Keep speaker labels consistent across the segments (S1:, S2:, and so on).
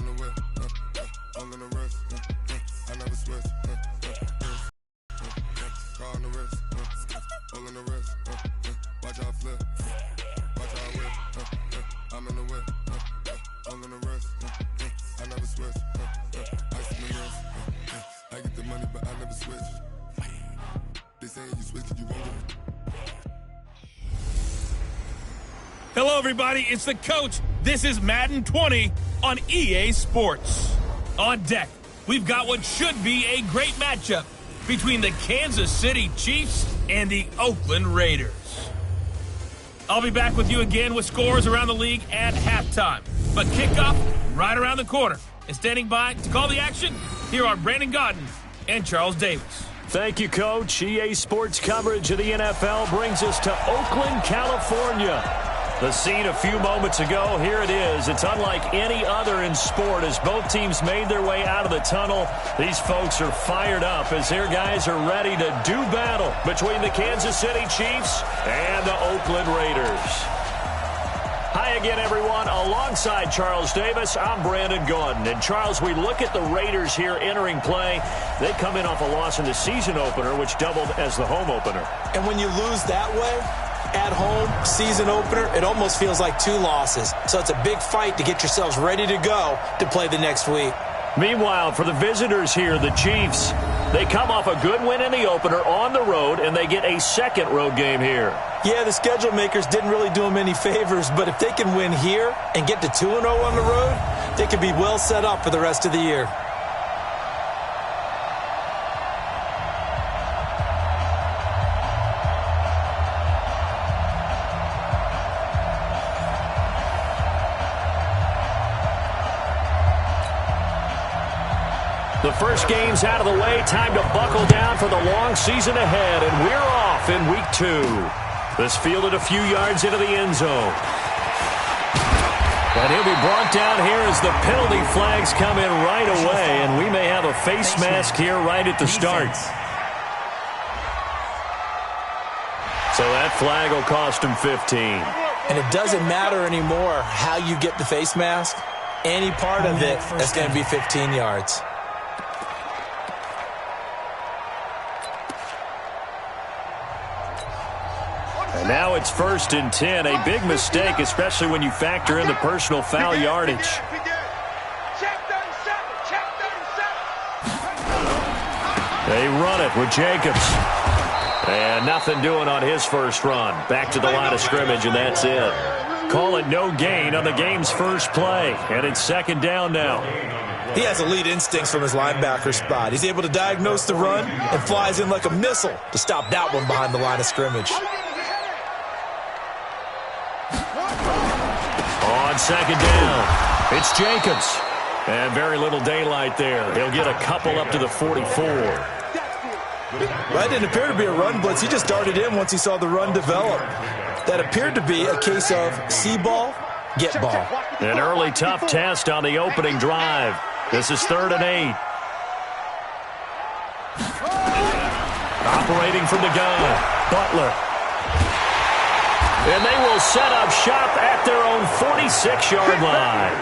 S1: in the whip, all in the wrist, I never switch, car on the wrist, all in the wrist, watch how I flip, watch how I whip, I'm in the whip, all in the wrist, I never switch, ice in the wrist, I get the money but I never switch, they saying you switch you won't get it.
S2: Hello, everybody. It's the coach. This is Madden 20 on EA Sports. On deck, we've got what should be a great matchup between the Kansas City Chiefs and the Oakland Raiders. I'll be back with you again with scores around the league at halftime. But kickoff right around the corner. And standing by to call the action, here are Brandon Godden and Charles Davis.
S3: Thank you, Coach. EA Sports coverage of the NFL brings us to Oakland, California. The scene a few moments ago, here it is. It's unlike any other in sport as both teams made their way out of the tunnel. These folks are fired up as their guys are ready to do battle between the Kansas City Chiefs and the Oakland Raiders. Hi again, everyone. Alongside Charles Davis, I'm Brandon Gaudin. And Charles, we look at the Raiders here entering play. They come in off a loss in the season opener, which doubled as the home opener.
S4: And when you lose that way, at home, season opener, it almost feels like two losses. So it's a big fight to get yourselves ready to go to play the next week.
S3: Meanwhile, for the visitors here, the Chiefs, they come off a good win in the opener on the road, and they get a second road game here.
S4: Yeah, the schedule makers didn't really do them any favors, but if they can win here and get to 2-0 on the road, they could be well set up for the rest of the year.
S3: The first game's out of the way. Time to buckle down for the long season ahead, and we're off in week 2. This fielded a few yards into the end zone. And he'll be brought down here as the penalty flags come in right away, and we may have a face mask here right at the start. So that flag will cost him 15.
S4: And it doesn't matter anymore how you get the face mask. Any part of it, that's going to be 15 yards.
S3: And now it's 1st and 10. A big mistake, especially when you factor in the personal foul yardage. They run it with Jacobs. And nothing doing on his first run. Back to the line of scrimmage, and that's it. Call it no gain on the game's first play. And it's 2nd down now.
S4: He has elite instincts from his linebacker spot. He's able to diagnose the run and flies in like a missile to stop that one behind the line of scrimmage.
S3: On 2nd down, it's Jacobs. And very little daylight there. He'll get a couple up to the 44.
S4: That didn't appear to be a run blitz. He just darted in once he saw the run develop. That appeared to be a case of see ball, get ball.
S3: An early tough test on the opening drive. This is 3rd and 8. Operating from the gun, Butler. And they will set up shop at their own 46-yard line.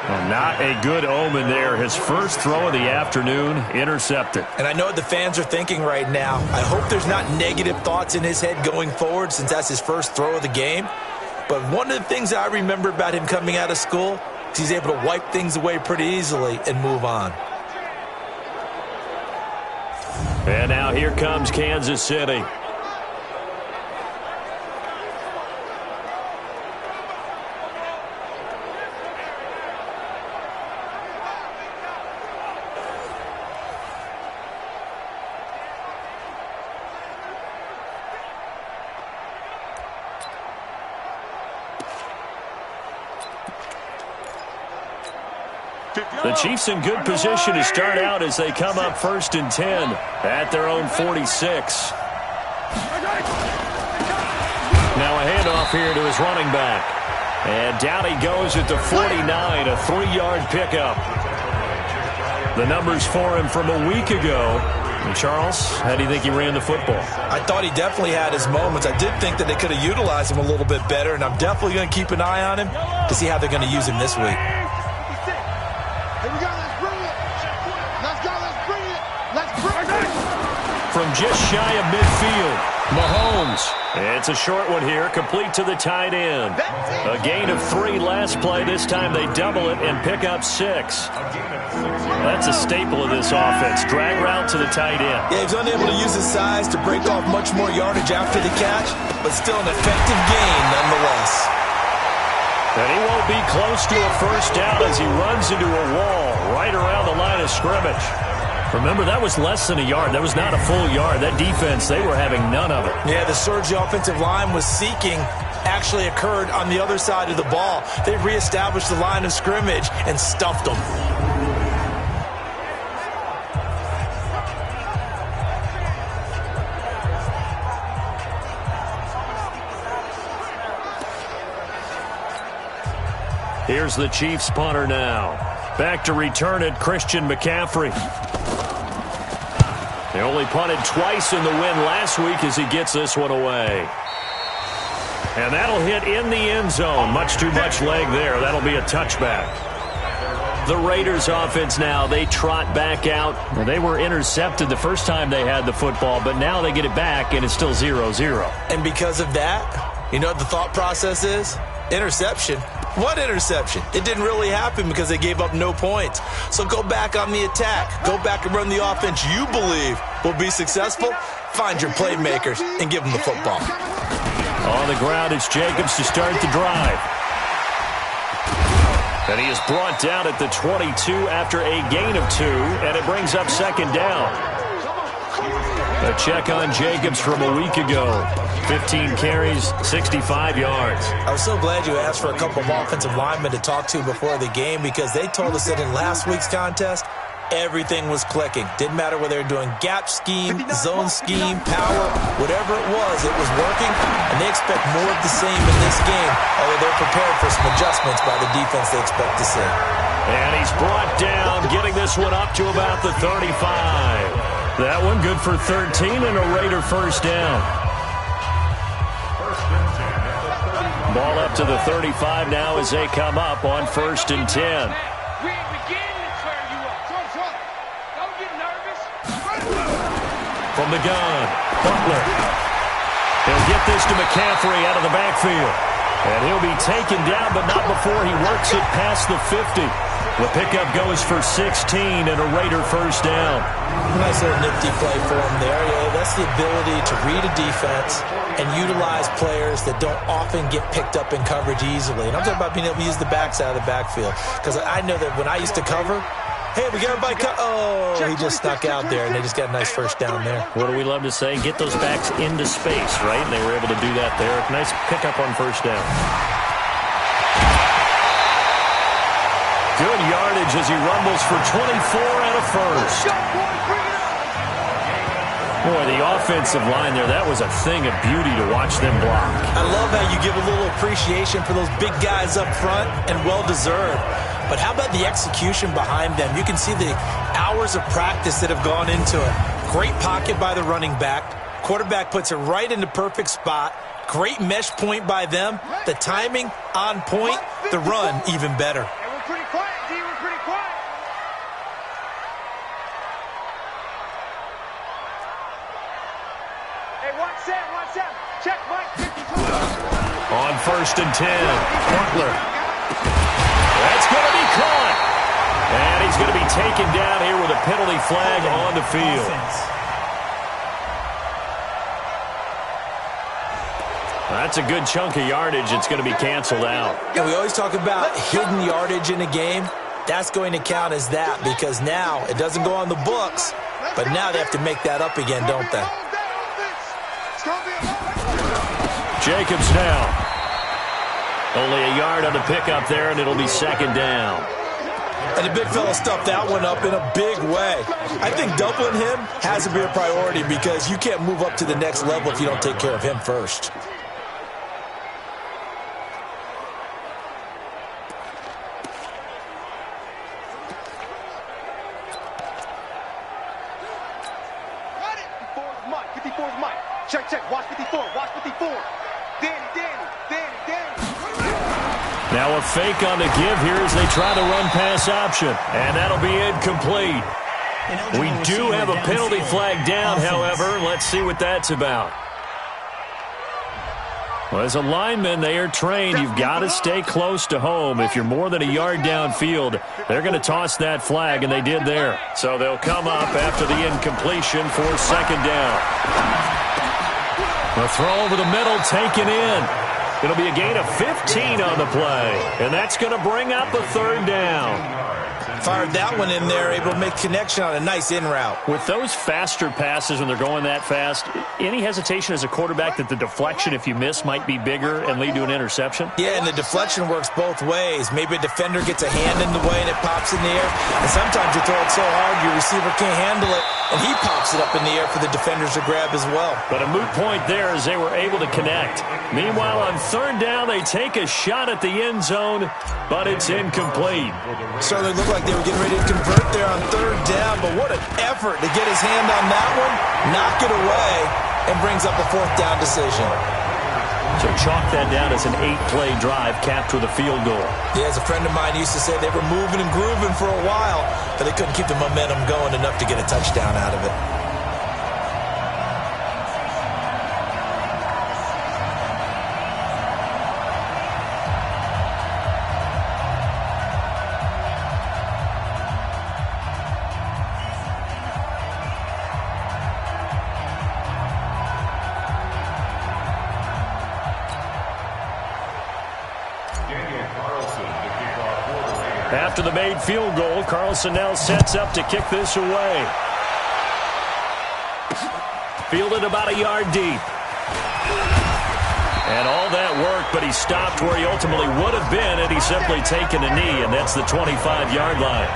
S3: Well, not a good omen there. His first throw of the afternoon intercepted.
S4: And I know what the fans are thinking right now. I hope there's not negative thoughts in his head going forward since that's his first throw of the game. But one of the things I remember about him coming out of school is he's able to wipe things away pretty easily and move on.
S3: And now here comes Kansas City. The Chiefs in good position to start out as they come up 1st and 10 at their own 46. Now a handoff here to his running back. And down he goes at the 49, a 3-yard pickup. The numbers for him from a week ago, And Charles, how do you think he ran the football?
S4: I thought he definitely had his moments. I did think that they could have utilized him a little bit better, and I'm definitely going to keep an eye on him to see how they're going to use him this week.
S3: From just shy of midfield, Mahomes. It's a short one here, complete to the tight end. A gain of 3 last play. This time they double it and pick up 6. That's a staple of this offense. Drag route to the tight end.
S4: Yeah, he's unable to use his size to break off much more yardage after the catch, but still an effective gain nonetheless.
S3: And he won't be close to a first down as he runs into a wall right around the line of scrimmage. Remember, that was less than a yard. That was not a full yard. That defense, they were having none of it.
S4: Yeah, the surge the offensive line was seeking actually occurred on the other side of the ball. They reestablished the line of scrimmage and stuffed them.
S3: Here's the Chiefs punter now. Back to return it, Christian McCaffrey. They only punted twice in the win last week as he gets this one away. And that'll hit in the end zone. Much too much leg there. That'll be a touchback. The Raiders offense now, they trot back out. They were intercepted the first time they had the football, but now they get it back, and it's still 0-0.
S4: And because of that, you know what the thought process is? Interception. What interception? It didn't really happen because they gave up no points. So go back on the attack. Go back and run the offense you believe will be successful. Find your playmakers and give them the football.
S3: On the ground, it's Jacobs to start the drive. And he is brought down at the 22 after a gain of 2, and it brings up second down. A check on Jacobs from a week ago. 15 carries, 65 yards.
S4: I was so glad you asked for a couple of offensive linemen to talk to before the game because they told us that in last week's contest, everything was clicking. Didn't matter whether they were doing gap scheme, zone scheme, power, whatever it was working, and they expect more of the same in this game, although they're prepared for some adjustments by the defense they expect to see.
S3: And he's brought down, getting this one up to about the 35. That one good for 13 and a Raider first down. Ball up to the 35 now as they come up on 1st and 10. From the gun, Butler. He'll get this to McCaffrey out of the backfield. And he'll be taken down, but not before he works it past the 50. The pickup goes for 16 and a Raider first down.
S4: Nice little nifty play for him there. Yeah, that's the ability to read a defense and utilize players that don't often get picked up in coverage easily. And I'm talking about being able to use the backside of the backfield. Because I know that when I used to cover, hey, we got everybody cut. Oh, he just snuck out there, and they just got a nice first down there.
S3: What do we love to say? Get those backs into space, right? And they were able to do that there. Nice pickup on first down. Good yardage as he rumbles for 24 and a first. Boy, the offensive line there, that was a thing of beauty to watch them block.
S4: I love how you give a little appreciation for those big guys up front, and well-deserved. But how about the execution behind them? You can see the hours of practice that have gone into it. Great pocket by the running back. Quarterback puts it right in the perfect spot. Great mesh point by them. The timing on point. The run even better.
S3: On 1st and 10, Butler. That's going to be caught. And he's going to be taken down here with a penalty flag on the field. That's a good chunk of yardage. It's going to be canceled out.
S4: And we always talk about hidden yardage in a game. That's going to count as that because now it doesn't go on the books, but now they have to make that up again, don't they?
S3: Jacobs now. Only a yard on the pickup there, and it'll be second down.
S4: And the big fella stuffed that one up in a big way. I think doubling him has to be a priority because you can't move up to the next level if you don't take care of him first.
S3: Now a fake on the give here as they try the run-pass option. And that'll be incomplete. We do have a penalty flag down, however. Let's see what that's about. Well, as a lineman, they are trained. You've got to stay close to home. If you're more than a yard downfield, they're going to toss that flag, and they did there. So they'll come up after the incompletion for second down. The throw over the middle, taken in. It'll be a gain of 15 on the play, and that's going to bring up a third down.
S4: Fired that one in there, able to make connection on a nice in route.
S3: With those faster passes when they're going that fast, any hesitation as a quarterback that the deflection, if you miss, might be bigger and lead to an interception?
S4: Yeah, and the deflection works both ways. Maybe a defender gets a hand in the way and it pops in the air. And sometimes you throw it so hard your receiver can't handle it, and he pops it up in the air for the defenders to grab as well.
S3: But a moot point there as they were able to connect. Meanwhile, on third down, they take a shot at the end zone, but it's incomplete.
S4: Certainly looked like they were getting ready to convert there on third down, but what an effort to get his hand on that one, knock it away, and brings up a fourth down decision.
S3: So chalk that down as an 8-play drive capped with a field goal.
S4: Yeah, as a friend of mine used to say, they were moving and grooving for a while, but they couldn't keep the momentum going enough to get a touchdown out of it.
S3: After the made field goal, Carlson now sets up to kick this away. Fielded about a yard deep. And all that work, but he stopped where he ultimately would have been had he simply taken a knee, and that's the 25-yard line.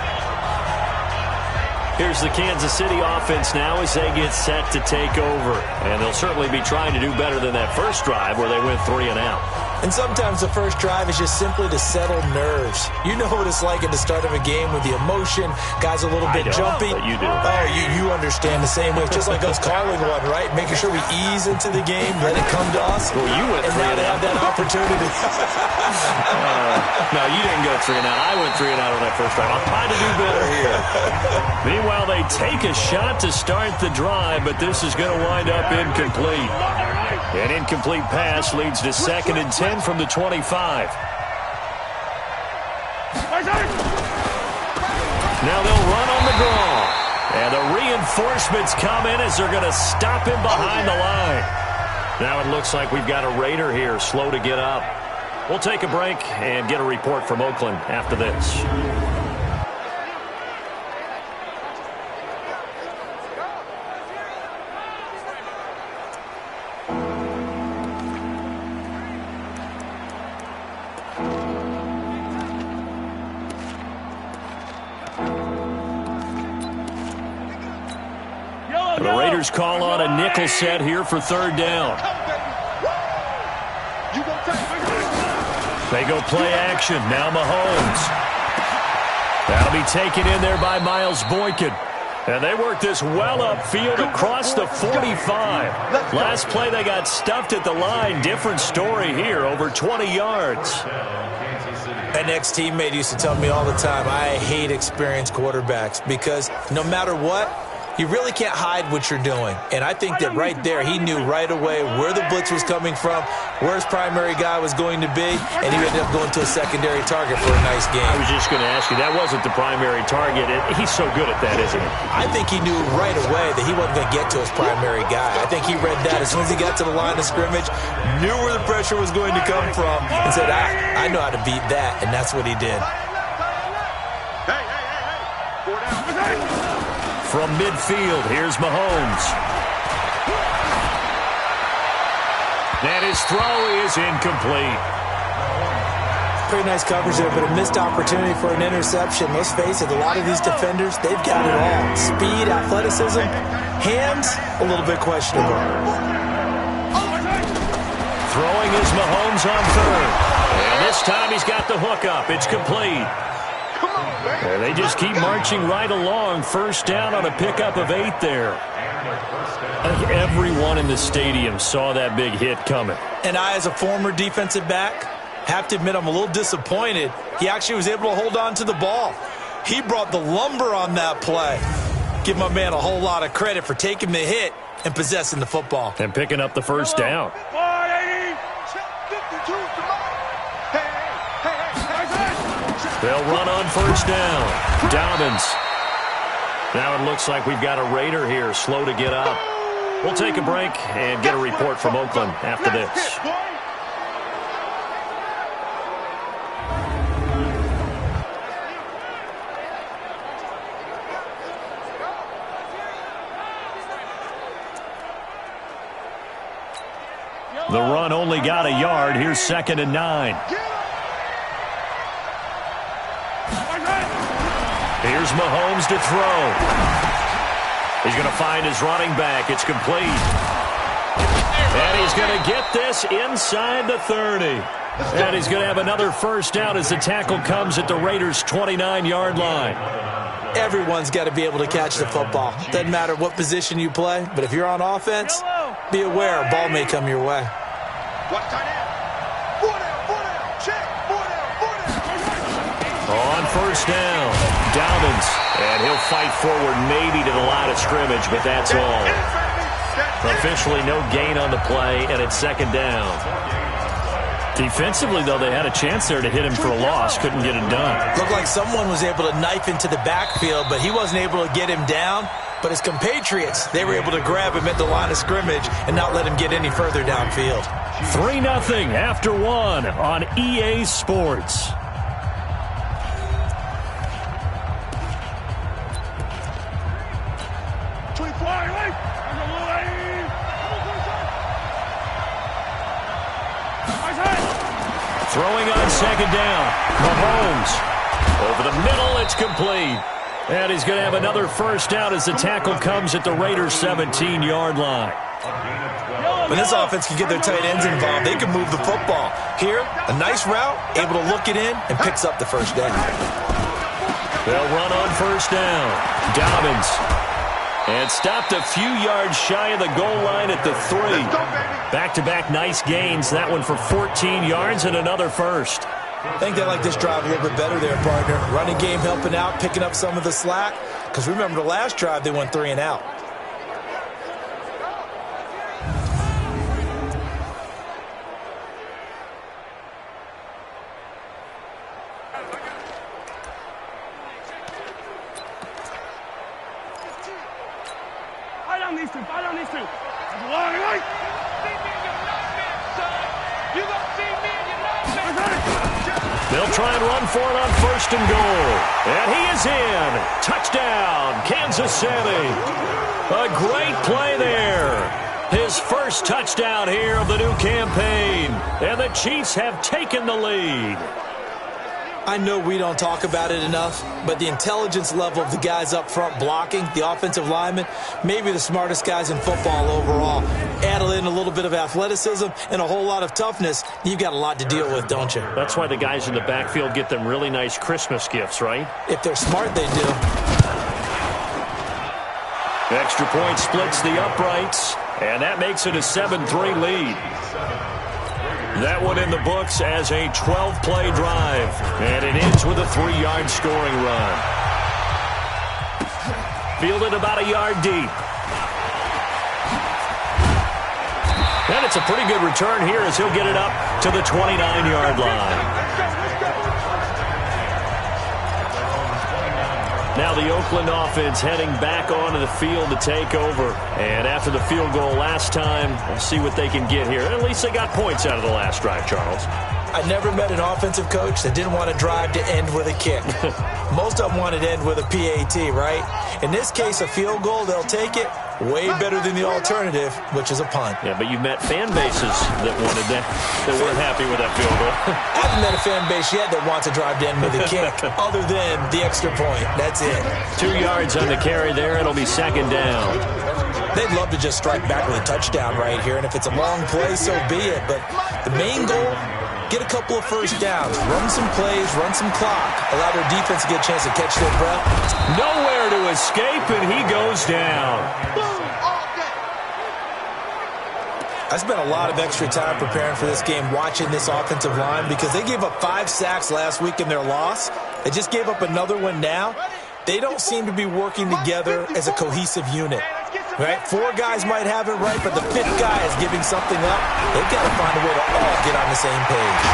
S3: Here's the Kansas City offense now as they get set to take over. And they'll certainly be trying to do better than that first drive where they went 3 and out.
S4: And sometimes the first drive is just simply to settle nerves. You know what it's like at the start of a game with the emotion. Guys a little bit jumpy.
S3: But you do.
S4: Oh, you understand the same way. Just like us calling one, right? Making sure we ease into the game, let it come to us.
S3: Well, you went 3 and out.
S4: And now they have that opportunity.
S3: No, you didn't go 3 and out. I went 3 and out on that first drive. I'm trying to do better here. Meanwhile, they take a shot to start the drive, but this is going to wind up incomplete. An incomplete pass leads to 2nd and 10 from the 25. Now they'll run on the draw. And the reinforcements come in as they're going to stop him behind the line. Now it looks like we've got a Raider here, slow to get up. We'll take a break and get a report from Oakland after this. The Raiders call on a nickel set here for third down. They go play action. Now Mahomes. That'll be taken in there by Miles Boykin. And they work this well upfield across the 45. Last play they got stuffed at the line. Different story here, over 20 yards.
S4: An ex-teammate used to tell me all the time, I hate experienced quarterbacks because no matter what, you really can't hide what you're doing. And I think that right there, he knew right away where the blitz was coming from, where his primary guy was going to be, and he ended up going to a secondary target for a nice game.
S3: I was just going to ask you, that wasn't the primary target. He's so good at that, isn't he?
S4: I think he knew right away that he wasn't going to get to his primary guy. I think he read that as soon as he got to the line of scrimmage, knew where the pressure was going to come from, and said, I know how to beat that, and that's what he did.
S3: From midfield, here's Mahomes. And his throw is incomplete.
S4: Pretty nice coverage there, but a missed opportunity for an interception. Let's face it, a lot of these defenders, they've got it all. Speed, athleticism, hands, a little bit questionable.
S3: Throwing is Mahomes on third. And this time he's got the hook up. It's complete. And they just keep marching right along. First down on a pickup of 8 there. I think everyone in the stadium saw that big hit coming.
S4: And I, as a former defensive back, Have to admit, I'm a little disappointed. He actually was able to hold on to the ball. He brought the lumber on that play. Give my man a whole lot of credit for taking the hit and possessing the football.
S3: And picking up the first down. They'll run on first down. Dobbins. Now it looks like we've got a Raider here, slow to get up. We'll take a break and get a report from Oakland after this. The run only got a yard. Here's 2nd and 9. Here's Mahomes to throw. He's going to find his running back. It's complete. And he's going to get this inside the 30. And he's going to have another first down as the tackle comes at the Raiders' 29-yard line.
S4: Everyone's got to be able to catch the football. Doesn't matter what position you play, but if you're on offense, be aware a ball may come your way.
S3: On first down, Dobbins, and he'll fight forward maybe to the line of scrimmage, but that's all. Officially no gain on the play, and it's 2nd down. Defensively, though, they had a chance there to hit him for a loss. Couldn't get it done.
S4: Looked like someone was able to knife into the backfield, but he wasn't able to get him down. But his compatriots, they were able to grab him at the line of scrimmage and not let him get any further downfield.
S3: 3-0 after 1 on EA Sports. Throwing on 2nd down. Mahomes. Over the middle, it's complete. And he's going to have another first down as the tackle comes at the Raiders' 17-yard line.
S4: When this offense can get their tight ends involved, they can move the football. Here, a nice route, able to look it in, and picks up the first down.
S3: They'll run on first down. Dobbins. And stopped a few yards shy of the goal line at the 3. Back-to-back nice gains. That one for 14 yards and another first.
S4: I think they like this drive a little bit better there, partner. Running game helping out, picking up some of the slack. Because remember, the last drive, they went 3 and out.
S3: They'll try and run for it on 1st and goal. And he is in. Touchdown, Kansas City. A great play there. His first touchdown here of the new campaign. And the Chiefs have taken the lead.
S4: I know we don't talk about it enough, but the intelligence level of the guys up front blocking, the offensive linemen, maybe the smartest guys in football overall. Add in a little bit of athleticism and a whole lot of toughness, you've got a lot to deal with, don't you?
S3: That's why the guys in the backfield get them really nice Christmas gifts, right?
S4: If they're smart, they do.
S3: Extra point splits the uprights, and that makes it a 7-3 lead. That one in the books as a 12-play drive. And it ends with a 3-yard scoring run. Fielded about a yard deep. And it's a pretty good return here as he'll get it up to the 29-yard line. Now the Oakland offense heading back onto the field to take over. And after the field goal last time, we'll see what they can get here. At least they got points out of the last drive, Charles.
S4: I never met an offensive coach that didn't want to drive to end with a kick. Most of them wanted to end with a PAT, right? In this case, a field goal, they'll take it. Way better than the alternative, which is a punt.
S3: Yeah, but you've met fan bases that wanted that, that weren't happy with that field goal.
S4: I haven't met a fan base yet that wants to drive to end with a kick, other than the extra point. That's it.
S3: 2 yards on the carry there. It'll be 2nd down.
S4: They'd love to just strike back with a touchdown right here, and if it's a long play, so be it. But the main goal, get a couple of first downs, run some plays, run some clock, allow their defense to get a chance to catch their breath.
S3: Nowhere to escape, and he goes down.
S4: I spent a lot of extra time preparing for this game watching this offensive line because they gave up 5 sacks last week in their loss. They just gave up another one now. They don't seem to be working together as a cohesive unit. Right? 4 guys might have it right, but the 5th guy is giving something up. They've got to find a way to all get on the same page.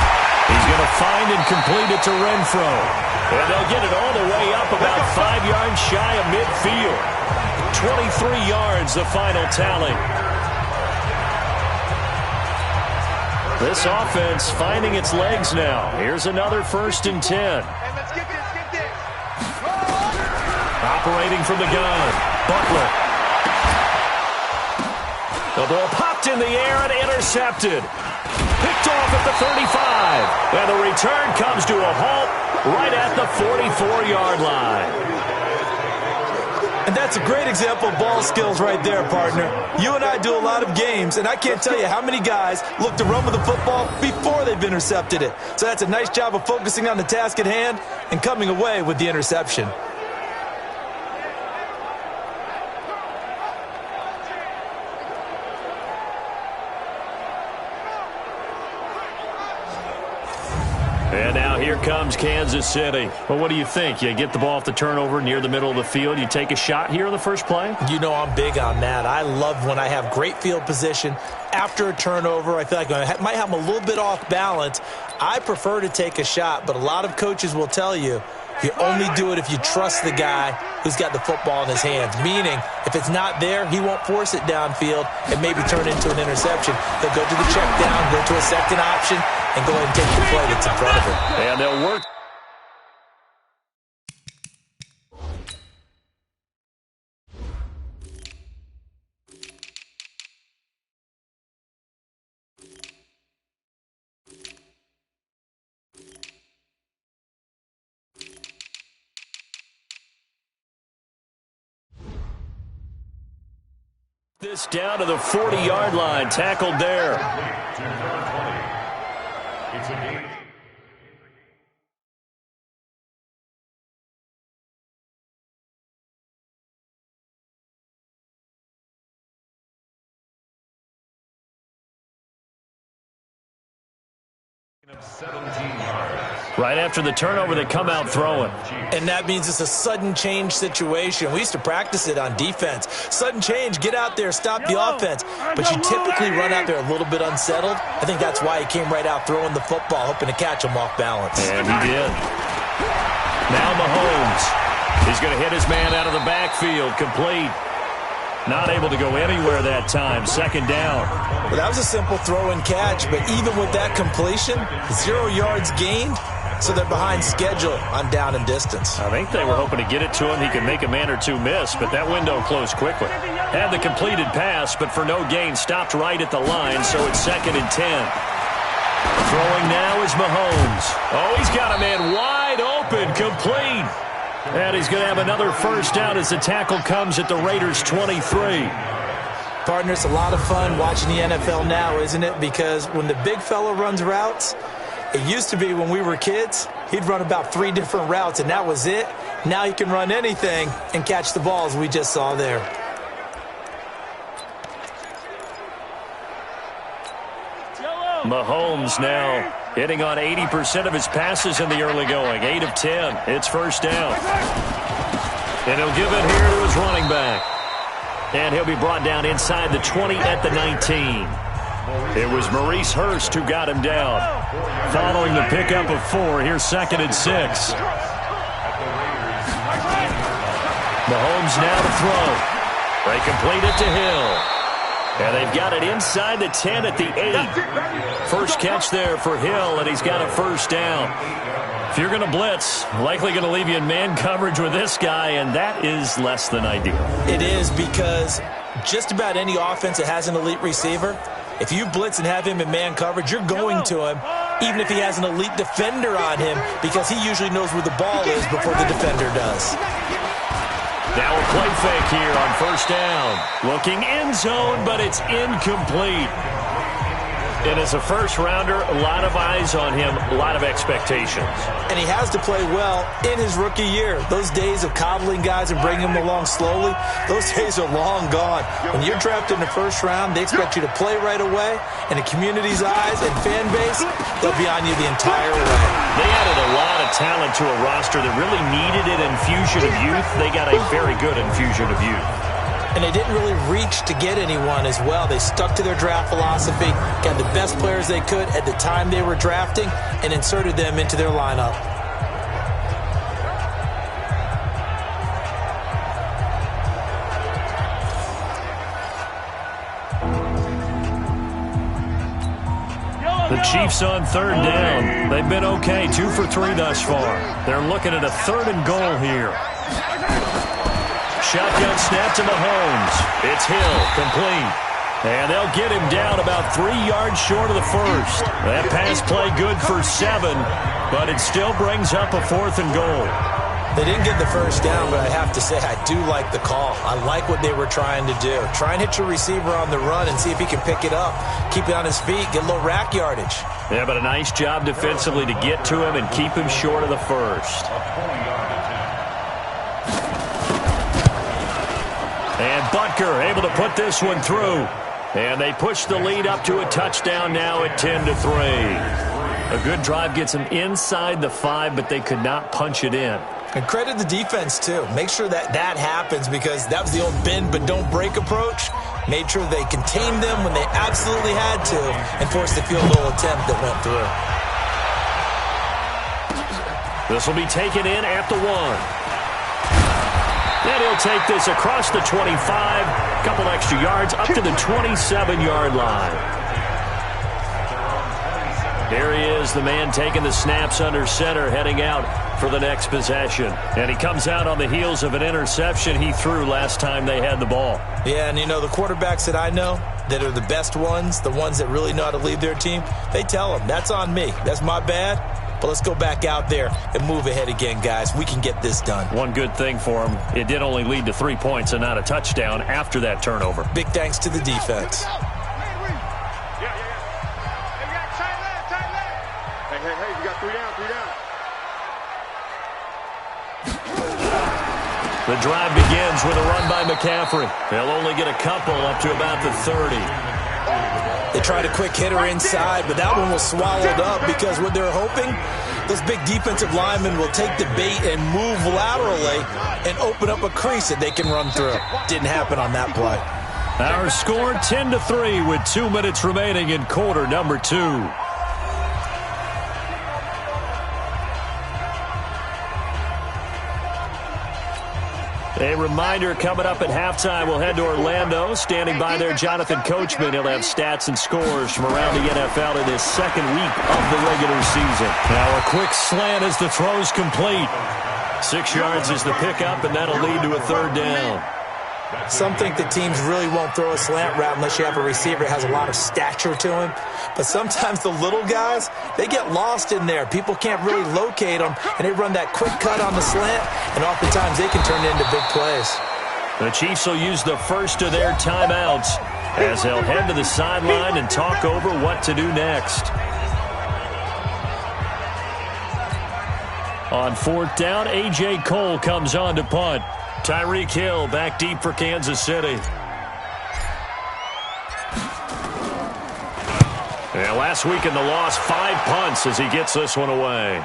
S3: He's going to find and complete it to Renfro. And they'll get it all the way up about 5 yards shy of midfield. 23 yards, the final tally. This offense finding its legs now. Here's another 1st and 10. Operating from the gun, Butler. The ball popped in the air and intercepted. Picked off at the 35. And the return comes to a halt right at the 44-yard line.
S4: And that's a great example of ball skills right there, partner. You and I do a lot of games, and I can't tell you how many guys look to run with the football before they've intercepted it. So that's a nice job of focusing on the task at hand and coming away with the interception.
S3: And now here comes Kansas City. Well, what do you think? You get the ball off the turnover near the middle of the field. You take a shot here on the first play?
S4: You know I'm big on that. I love when I have great field position after a turnover. I feel like I might have them a little bit off balance. I prefer to take a shot, but a lot of coaches will tell you you only do it if you trust the guy who's got the football in his hands. Meaning, if it's not there, he won't force it downfield and maybe turn into an interception. He'll go to the check down, go to a second option, and go ahead and take the play that's in front of him.
S3: And they'll work. This down to the 40-yard line, tackled there.
S5: It's a game.
S3: Right after the turnover, they come out throwing.
S4: And that means it's a sudden change situation. We used to practice it on defense. Sudden change, get out there, stop the offense. But you typically run out there a little bit unsettled. I think that's why he came right out throwing the football, hoping to catch him off balance.
S3: And he did. Now Mahomes. He's going to hit his man out of the backfield, complete. Not able to go anywhere that time. 2nd down.
S4: Well, that was a simple throw and catch, but even with that completion, 0 yards gained, so they're behind schedule on down and distance.
S3: I think they were hoping to get it to him. He could make a man or two miss, but that window closed quickly. Had the completed pass, but for no gain, stopped right at the line, so it's 2nd and 10. Throwing now is Mahomes. Oh, he's got a man wide open, complete. And he's going to have another 1st down as the tackle comes at the Raiders' 23.
S4: Partner, it's a lot of fun watching the NFL now, isn't it? Because when the big fella runs routes, it used to be when we were kids, he'd run about 3 different routes, and that was it. Now he can run anything and catch the balls we just saw there.
S3: Mahomes now hitting on 80% of his passes in the early going. 8 of 10. It's 1st down. And he'll give it here to his running back. And he'll be brought down inside the 20 at the 19. It was Maurice Hurst who got him down. Following the pickup of 4, here's 2nd and 6. Mahomes now to throw. They complete it to Hill. And they've got it inside the 10 at the 8. First catch there for Hill, and he's got a 1st down. If you're going to blitz, likely going to leave you in man coverage with this guy, and that is less than ideal.
S4: It is, because just about any offense that has an elite receiver, if you blitz and have him in man coverage, you're going to him, even if he has an elite defender on him, because he usually knows where the ball is before the defender does.
S3: Now a play fake here on 1st down. Looking end zone, but it's incomplete. And as a first-rounder, a lot of eyes on him, a lot of expectations.
S4: And he has to play well in his rookie year. Those days of coddling guys and bringing them along slowly, those days are long gone. When you're drafted in the first round, they expect you to play right away. And the community's eyes and fan base, they'll be on you the entire way.
S3: They added a lot of talent to a roster that really needed an infusion of youth. They got a very good infusion of youth.
S4: And they didn't really reach to get anyone as well. They stuck to their draft philosophy, got the best players they could at the time they were drafting, and inserted them into their lineup.
S3: The Chiefs on third down. They've been okay, 2 for 3 thus far. They're looking at a 3rd and goal here. Shotgun snap to Mahomes. It's Hill, complete. And they'll get him down about 3 yards short of the first. That pass play good for 7, but it still brings up a 4th and goal.
S4: They didn't get the first down, but I have to say I do like the call. I like what they were trying to do. Try and hit your receiver on the run and see if he can pick it up. Keep it on his feet, get a little rack yardage.
S3: Yeah, but a nice job defensively to get to him and keep him short of the first. And Butker able to put this one through. And they push the lead up to a touchdown now at 10-3. A good drive gets them inside the 5, but they could not punch it in.
S4: And credit the defense, too. Make sure that happens, because that was the old bend but don't break approach. Made sure they contained them when they absolutely had to and forced the field goal attempt that went through.
S3: This will be taken in at the 1. And he'll take this across the 25, couple extra yards, up to the 27-yard line. Here he is, the man taking the snaps under center, heading out for the next possession. And he comes out on the heels of an interception he threw last time they had the ball.
S4: Yeah, and you know, the quarterbacks that I know that are the best ones, the ones that really know how to lead their team, they tell them, that's on me, that's my bad. But let's go back out there and move ahead again, guys. We can get this done.
S3: One good thing for him, it did only lead to 3 points and not a touchdown after that turnover.
S4: Big thanks to the defense.
S1: Hey, you got 3 down.
S3: The drive begins with a run by McCaffrey. They'll only get a couple up to about the 30.
S4: They tried a quick hitter inside, but that one was swallowed up because what they're hoping, those big defensive linemen will take the bait and move laterally and open up a crease that they can run through. Didn't happen on that play.
S3: Our score 10-3 with 2 minutes remaining in quarter number 2. A reminder, coming up at halftime, we'll head to Orlando. Standing by there, Jonathan Coachman. He'll have stats and scores from around the NFL in his second week of the regular season. Now a quick slant as the throw's complete. 6 yards is the pickup, and that'll lead to a 3rd down.
S4: Some think that teams really won't throw a slant route unless you have a receiver that has a lot of stature to him. But sometimes the little guys, they get lost in there. People can't really locate them, and they run that quick cut on the slant, and oftentimes they can turn it into big plays.
S3: The Chiefs will use the first of their timeouts as they'll head to the sideline and talk over what to do next. On 4th down, A.J. Cole comes on to punt. Tyreek Hill back deep for Kansas City. And last week in the loss, 5 punts as he gets this one away.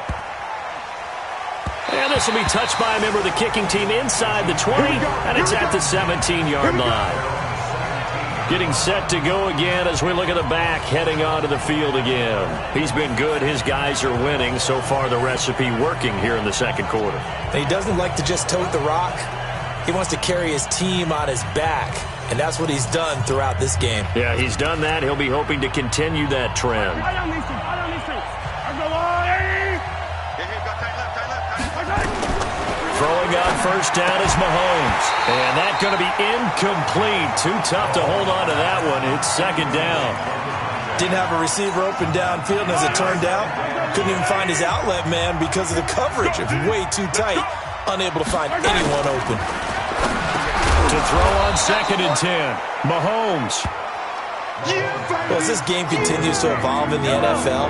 S3: And this will be touched by a member of the kicking team inside the 20, and it's at the 17-yard line. Getting set to go again as we look at the back, heading onto the field again. He's been good. His guys are winning. So far, the recipe working here in the second quarter.
S4: And he doesn't like to just tote the rock. He wants to carry his team on his back, and that's what he's done throughout this game.
S3: Yeah, he's done that. He'll be hoping to continue that trend. Throwing on first down is Mahomes. And that's going to be incomplete. Too tough to hold on to that one. It's 2nd down.
S4: Didn't have a receiver open downfield, and as it turned out, couldn't even find his outlet man because of the coverage. It's way too tight. Unable to find anyone open.
S3: To throw on 2nd and 10. Mahomes.
S4: Well, as this game continues to evolve in the NFL,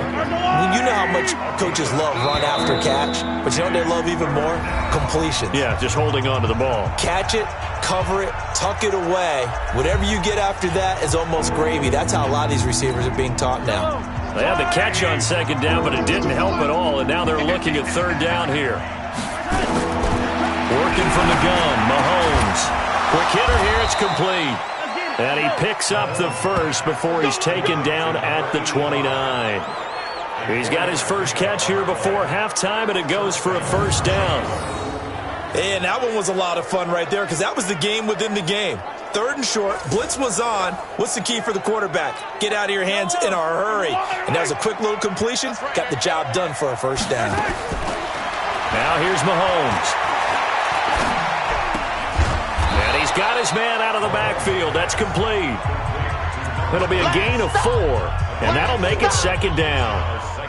S4: you know how much coaches love run after catch, but you know what they love even more? Completions.
S3: Yeah, just holding on to the ball.
S4: Catch it, cover it, tuck it away. Whatever you get after that is almost gravy. That's how a lot of these receivers are being taught now.
S3: They had the catch on second down, but it didn't help at all, and now they're looking at third down here. Working from the gun, Mahomes. Quick hitter here, it's complete. And he picks up the first before he's taken down at the 29. He's got his first catch here before halftime, and it goes for a first down.
S4: And that one was a lot of fun right there because that was the game within the game. Third and short, blitz was on. What's the key for the quarterback? Get out of your hands in a hurry. And that was a quick little completion. Got the job done for a first down.
S3: Now here's Mahomes. And he's got his man out of the backfield. That's complete. It'll be a gain of 4, and that'll make it second down.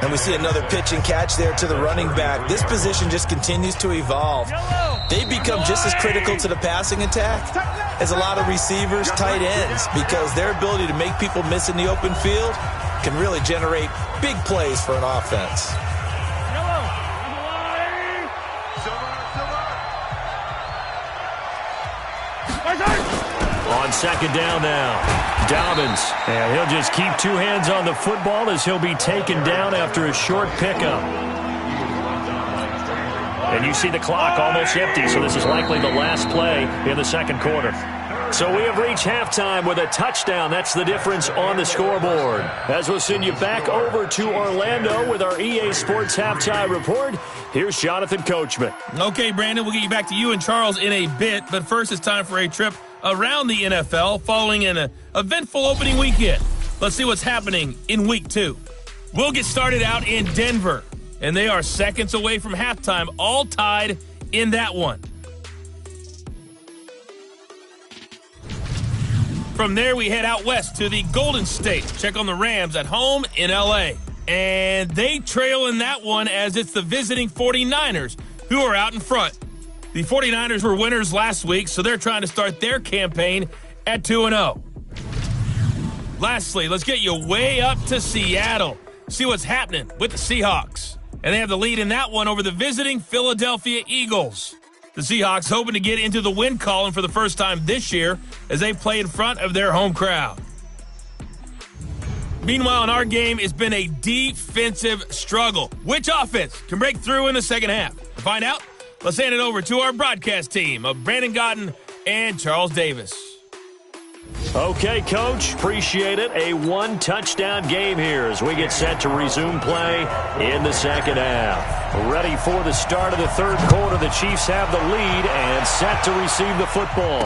S4: And we see another pitch and catch there to the running back. This position just continues to evolve. They become just as critical to the passing attack as a lot of receivers, tight ends, because their ability to make people miss in the open field can really generate big plays for an offense.
S3: On second down now, Dobbins. And he'll just keep 2 hands on the football as he'll be taken down after a short pickup. And you see the clock almost empty, so this is likely the last play in the second quarter. So we have reached halftime with a touchdown. That's the difference on the scoreboard. As we'll send you back over to Orlando with our EA Sports Halftime Report, here's Jonathan Coachman.
S2: Okay, Brandon, we'll get you back to you and Charles in a bit, but first it's time for a trip around the NFL following an eventful opening weekend. Let's see what's happening in Week 2. We'll get started out in Denver, and they are seconds away from halftime, all tied in that one. From there, we head out west to the Golden State. Check on the Rams at home in L.A. And they trail in that one as it's the visiting 49ers who are out in front. The 49ers were winners last week, so they're trying to start their campaign at 2-0. Lastly, let's get you way up to Seattle. See what's happening with the Seahawks. And they have the lead in that one over the visiting Philadelphia Eagles. The Seahawks hoping to get into the win column for the first time this year as they play in front of their home crowd. Meanwhile, in our game, it's been a defensive struggle. Which offense can break through in the second half? To find out, let's hand it over to our broadcast team of Brandon Godden and Charles Davis.
S3: Okay, Coach, appreciate it. A 1-touchdown game here as we get set to resume play in the second half. Ready for the start of the third quarter. The Chiefs have the lead and set to receive the football.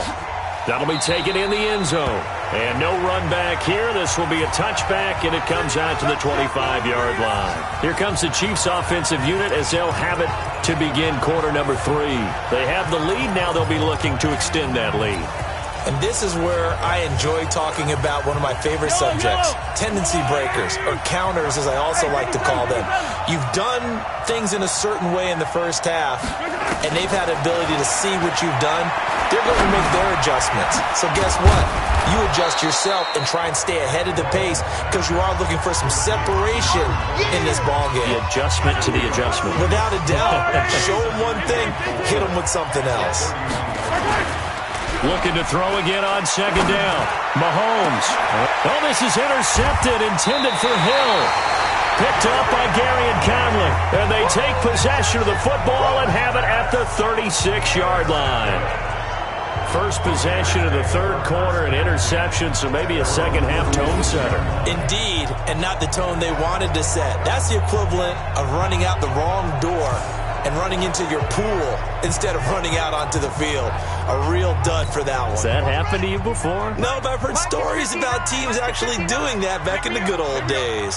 S3: That'll be taken in the end zone. And no run back here. This will be a touchback, and it comes out to the 25-yard line. Here comes the Chiefs offensive unit as they'll have it to begin quarter number 3. They have the lead. Now they'll be looking to extend that lead.
S4: And this is where I enjoy talking about one of my favorite subjects, tendency breakers, or counters as I also like to call them. You've done things in a certain way in the first half, and they've had the ability to see what you've done. They're going to make their adjustments. So guess what? You adjust yourself and try and stay ahead of the pace because you are looking for some separation in this ballgame.
S3: The adjustment to the adjustment.
S4: Without a doubt. Show them one thing, hit them with something else.
S3: Looking to throw again on second down. Mahomes. Oh, this is intercepted, intended for Hill. Picked up by Gary and Conley. And they take possession of the football and have it at the 36-yard line. First possession of the third quarter, an interception, so maybe a second-half tone setter.
S4: Indeed, and not the tone they wanted to set. That's the equivalent of running out the wrong door and running into your pool instead of running out onto the field. A real dud for that one.
S3: Has that happened to you before?
S4: No, but I've heard stories about teams actually doing that back in the good old days.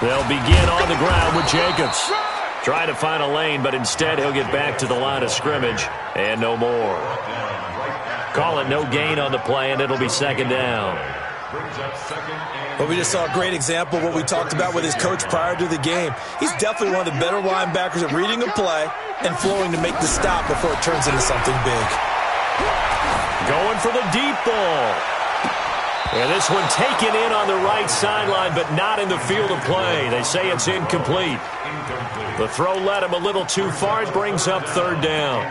S3: They'll begin on the ground with Jacobs. Trying to find a lane, but instead he'll get back to the line of scrimmage and no more. Call it no gain on the play, and it'll be second down.
S4: Well, we just saw a great example of what we talked about with his coach prior to the game. He's definitely one of the better linebackers at reading a play and flowing to make the stop before it turns into something big.
S3: Going for the deep ball. And this one taken in on the right sideline, but not in the field of play. They say it's incomplete. The throw led him a little too far. It brings up third down.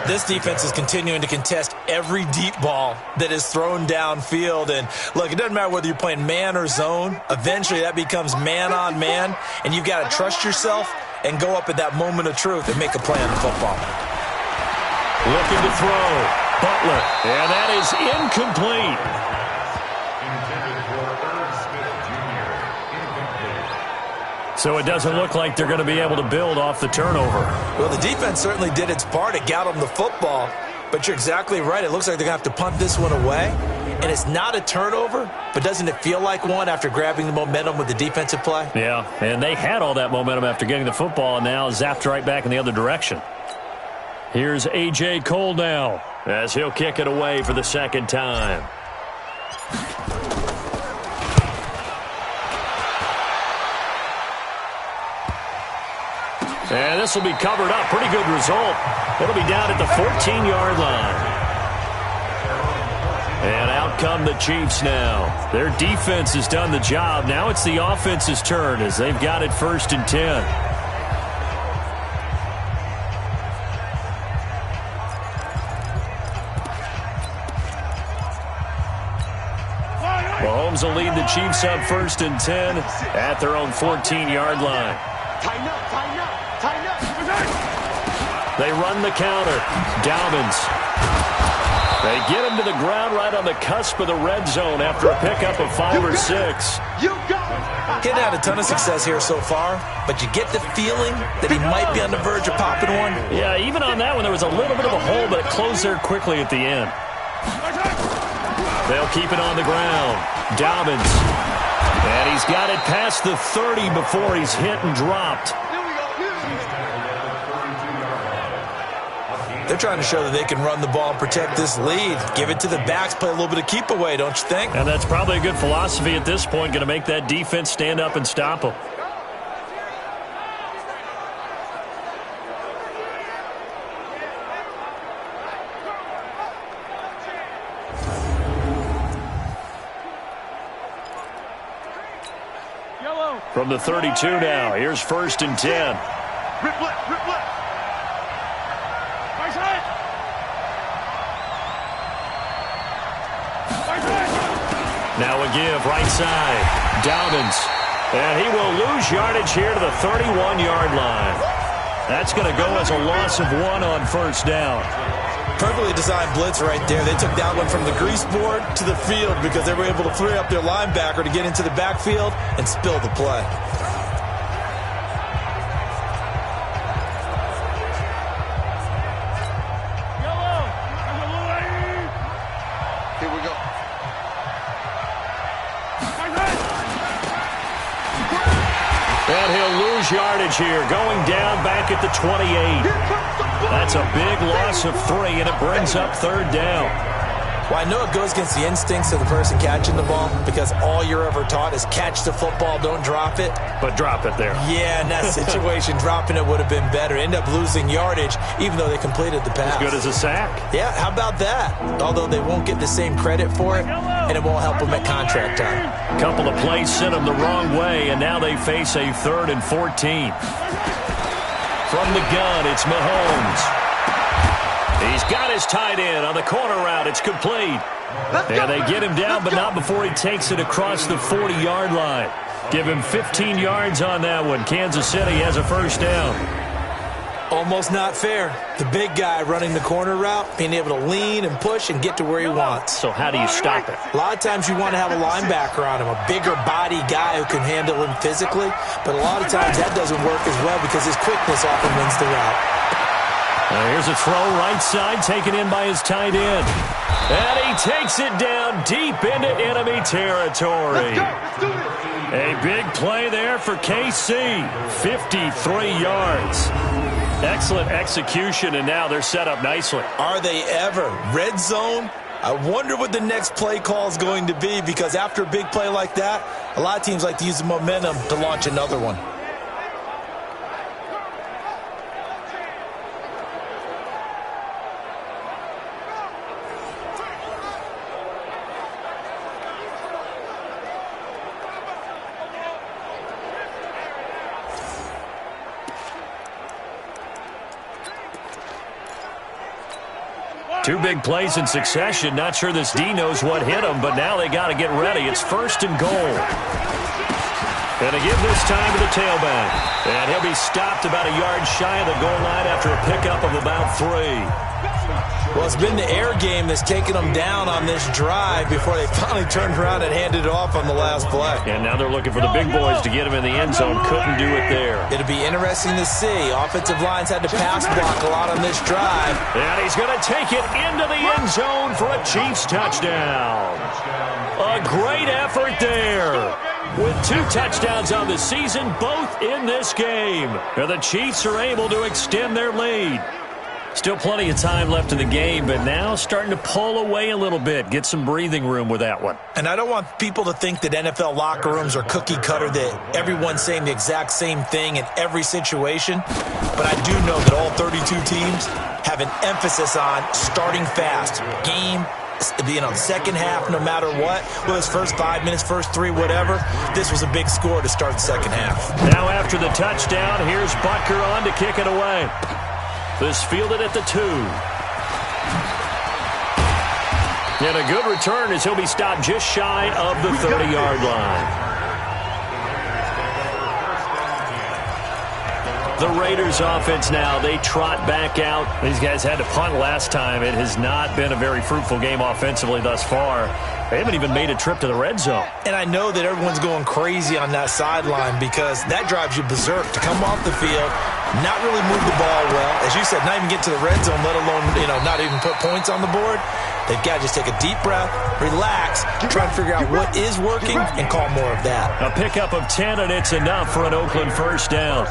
S4: This defense is continuing to contest every deep ball that is thrown downfield. And, look, it doesn't matter whether you're playing man or zone. Eventually, that becomes man on man, and you've got to trust yourself and go up at that moment of truth and make a play on the football.
S3: Looking to throw. Butler. And that is incomplete. So it doesn't look like they're going to be able to build off the turnover.
S4: Well, the defense certainly did its part. It got them the football. But you're exactly right. It looks like they're going to have to punt this one away. And it's not a turnover, but doesn't it feel like one after grabbing the momentum with the defensive play?
S3: Yeah, and they had all that momentum after getting the football and now zapped right back in the other direction. Here's A.J. Cole now as he'll kick it away for the second time. And this will be covered up. Pretty good result. It'll be down at the 14-yard line. And out come the Chiefs now. Their defense has done the job. Now it's the offense's turn as they've got it 1st and 10. Mahomes will lead the Chiefs up 1st and 10 at their own 14-yard line. They run the counter. Dobbins. They get him to the ground right on the cusp of the red zone after a pickup of 5 or 6.
S4: Getting had a ton of success here so far, but you get the feeling that he might be on the verge of popping one.
S3: Yeah, even on that one, there was a little bit of a hole, but it closed there quickly at the end. They'll keep it on the ground. Dobbins. And he's got it past the 30 before he's hit and dropped.
S4: They're trying to show that they can run the ball and protect this lead. Give it to the backs, play a little bit of keep away, don't you think?
S3: And that's probably a good philosophy at this point, going to make that defense stand up and stop them. From the 32 now, here's 1st and 10.
S5: Rip left, rip left. Right side. Right side.
S3: Now a give, right side. Dobbins. And he will lose yardage here to the 31-yard line. That's going to go as a loss of 1 on 1st down.
S4: Perfectly designed blitz right there. They took that one from the grease board to the field because they were able to free up their linebacker to get into the backfield and spill the play.
S5: Here we go.
S3: And he'll lose yardage here, going down back at the 28. That's a big loss of 3, and it brings up 3rd down.
S4: Well, I know it goes against the instincts of the person catching the ball because all you're ever taught is catch the football, don't drop it.
S3: But drop it there.
S4: Yeah, in that situation, dropping it would have been better. End up losing yardage, even though they completed the pass.
S3: As good as a sack.
S4: Yeah, how about that? Although they won't get the same credit for it, and it won't help them at contract time.
S3: A couple of plays sent them the wrong way, and now they face a 3rd and 14. From the gun, it's Mahomes. He's got his tight end on the corner route. It's complete. And they get him down, but not before he takes it across the 40-yard line. Give him 15 yards on that one. Kansas City has a 1st down.
S4: Almost not fair. The big guy running the corner route, being able to lean and push and get to where he wants.
S3: So how do you stop it?
S4: A lot of times you want to have a linebacker on him, a bigger body guy who can handle him physically, but a lot of times that doesn't work as well because his quickness often wins the route.
S3: Here's a throw right side taken in by his tight end. And he takes it down deep into enemy territory.
S5: Let's do it.
S3: A big play there for KC. 53 yards. Excellent execution, and now they're set up nicely.
S4: Are they ever? Red zone? I wonder what the next play call is going to be because after a big play like that, a lot of teams like to use the momentum to launch another one.
S3: Two big plays in succession. Not sure this D knows what hit him, but now they got to get ready. It's 1st and goal. And to give this time to the tailback. And he'll be stopped about a yard shy of the goal line after a pickup of about 3.
S4: Well, it's been the air game that's taken them down on this drive before they finally turned around and handed it off on the last play.
S3: And now they're looking for the big boys to get him in the end zone. Couldn't do it there.
S4: It'll be interesting to see. Offensive lines had to pass block a lot on this drive.
S3: And he's going to take it into the end zone for a Chiefs touchdown. A great effort there. With 2 touchdowns on the season, both in this game. And the Chiefs are able to extend their lead. Still plenty of time left in the game, but now starting to pull away a little bit. Get some breathing room with that one.
S4: And I don't want people to think that NFL locker rooms are cookie cutter, that everyone's saying the exact same thing in every situation. But I do know that all 32 teams have an emphasis on starting fast. Game, second half, no matter what. Well, it's first 5 minutes, first 3, whatever. This was a big score to start the second half.
S3: Now after the touchdown, here's Butker on to kick it away. This fielded at the 2. And a good return as he'll be stopped just shy of the 30-yard line. The Raiders offense now, they trot back out. These guys had to punt last time. It has not been a very fruitful game offensively thus far. They haven't even made a trip to the red zone.
S4: And I know that everyone's going crazy on that sideline because that drives you berserk to come off the field, not really move the ball well. As you said, not even get to the red zone, let alone, not even put points on the board. They've got to just take a deep breath, relax, try to figure out what is working, and call more of that.
S3: A pickup of 10, and it's enough for an Oakland first down.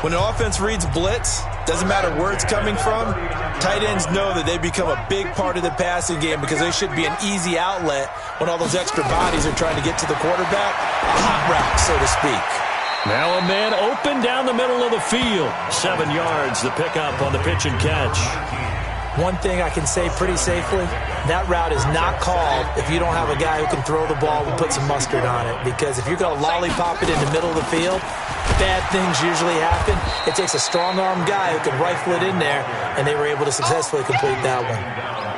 S4: When an offense reads blitz, doesn't matter where it's coming from, tight ends know that they become a big part of the passing game because they should be an easy outlet when all those extra bodies are trying to get to the quarterback. A hot route, so to speak.
S3: Now a man open down the middle of the field. 7 yards, the pickup on the pitch and catch.
S4: One thing I can say pretty safely, that route is not called if you don't have a guy who can throw the ball and put some mustard on it. Because if you're going to lollipop it in the middle of the field, bad things usually happen. It takes a strong-arm guy who can rifle it in there, and they were able to successfully complete that one.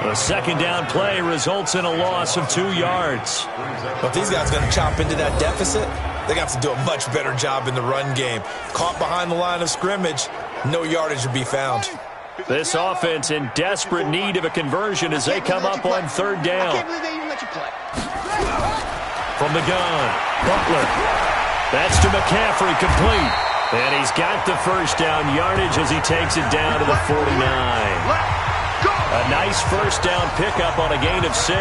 S3: A second down play results in a loss of 2 yards.
S4: But if these guys are going to chop into that deficit, they're going to have to do a much better job in the run game. Caught behind the line of scrimmage, no yardage would be found.
S3: This offense in desperate need of a conversion as they come up on 3rd down. From the gun, Butler. That's to McCaffrey, complete. And he's got the first down yardage as he takes it down to the 49. A nice first down pickup on a gain of 6.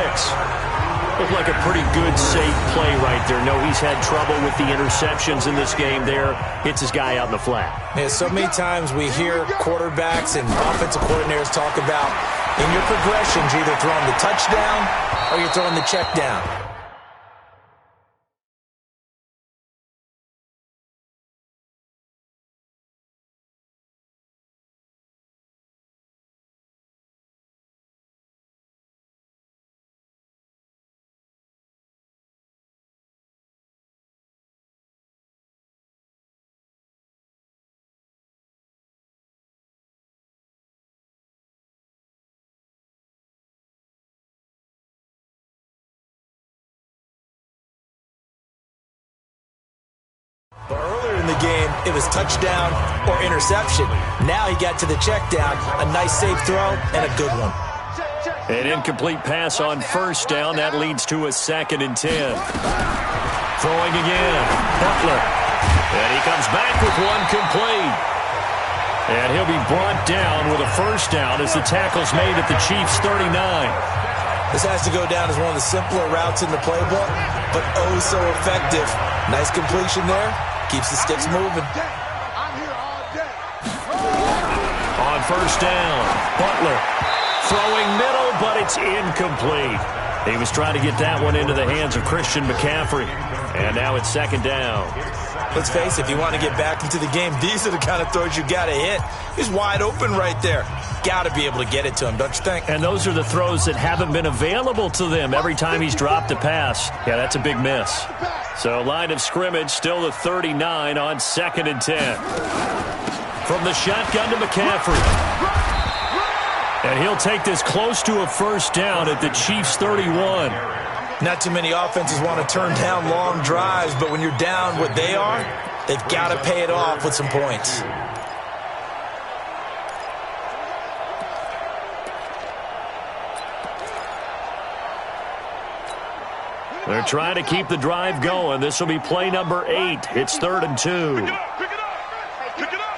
S3: Looked like a pretty good, safe play right there. No, he's had trouble with the interceptions in this game there. Hits his guy out in the flat.
S4: Yeah, so many times we hear quarterbacks and offensive coordinators talk about in your progressions, you're either throwing the touchdown or you're throwing the check down. But earlier in the game, it was touchdown or interception. Now he got to the check down, a nice safe throw, and a good one.
S3: An incomplete pass on first down. That leads to a 2nd and 10. Throwing again, Butler. And he comes back with one complete. And he'll be brought down with a first down as the tackle's made at the Chiefs' 39.
S4: This has to go down as one of the simpler routes in the playbook, but oh so effective. Nice completion there. Keeps the sticks moving.
S3: On first down, Butler throwing middle, but it's incomplete. He was trying to get that one into the hands of Christian McCaffrey. And now it's 2nd down.
S4: Let's face it, if you want to get back into the game, these are the kind of throws you got to hit. He's wide open right there. Got to be able to get it to him, don't you think?
S3: And those are the throws that haven't been available to them every time he's dropped a pass. Yeah, that's a big miss. So line of scrimmage, still the 39 on 2nd and 10. From the shotgun to McCaffrey. And he'll take this close to a first down at the Chiefs' 31.
S4: Not too many offenses want to turn down long drives, but when you're down what they are, they've got to pay it off with some points.
S3: They're trying to keep the drive going. This will be play number 8. It's 3rd and 2.
S5: Pick it up. Pick it up.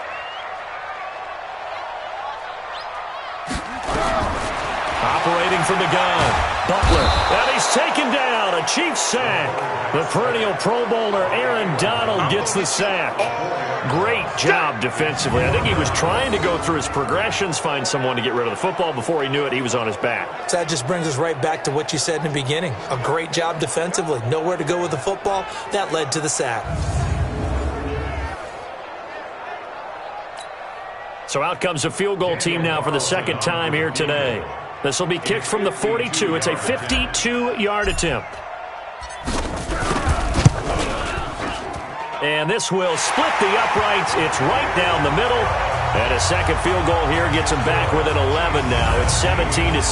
S3: Operating from the gun. Butler. And he's taken down. A Chiefs sack. The perennial Pro Bowler Aaron Donald gets the sack. Great job defensively. I think he was trying to go through his progressions, find someone to get rid of the football. Before he knew it, he was on his back.
S4: So that just brings us right back to what you said in the beginning. A great job defensively. Nowhere to go with the football. That led to the sack.
S3: So out comes a field goal team now for the second time here today. This will be kicked from the 42. It's a 52-yard attempt. And this will split the uprights. It's right down the middle. And a second field goal here gets them back within 11 now. It's 17-6.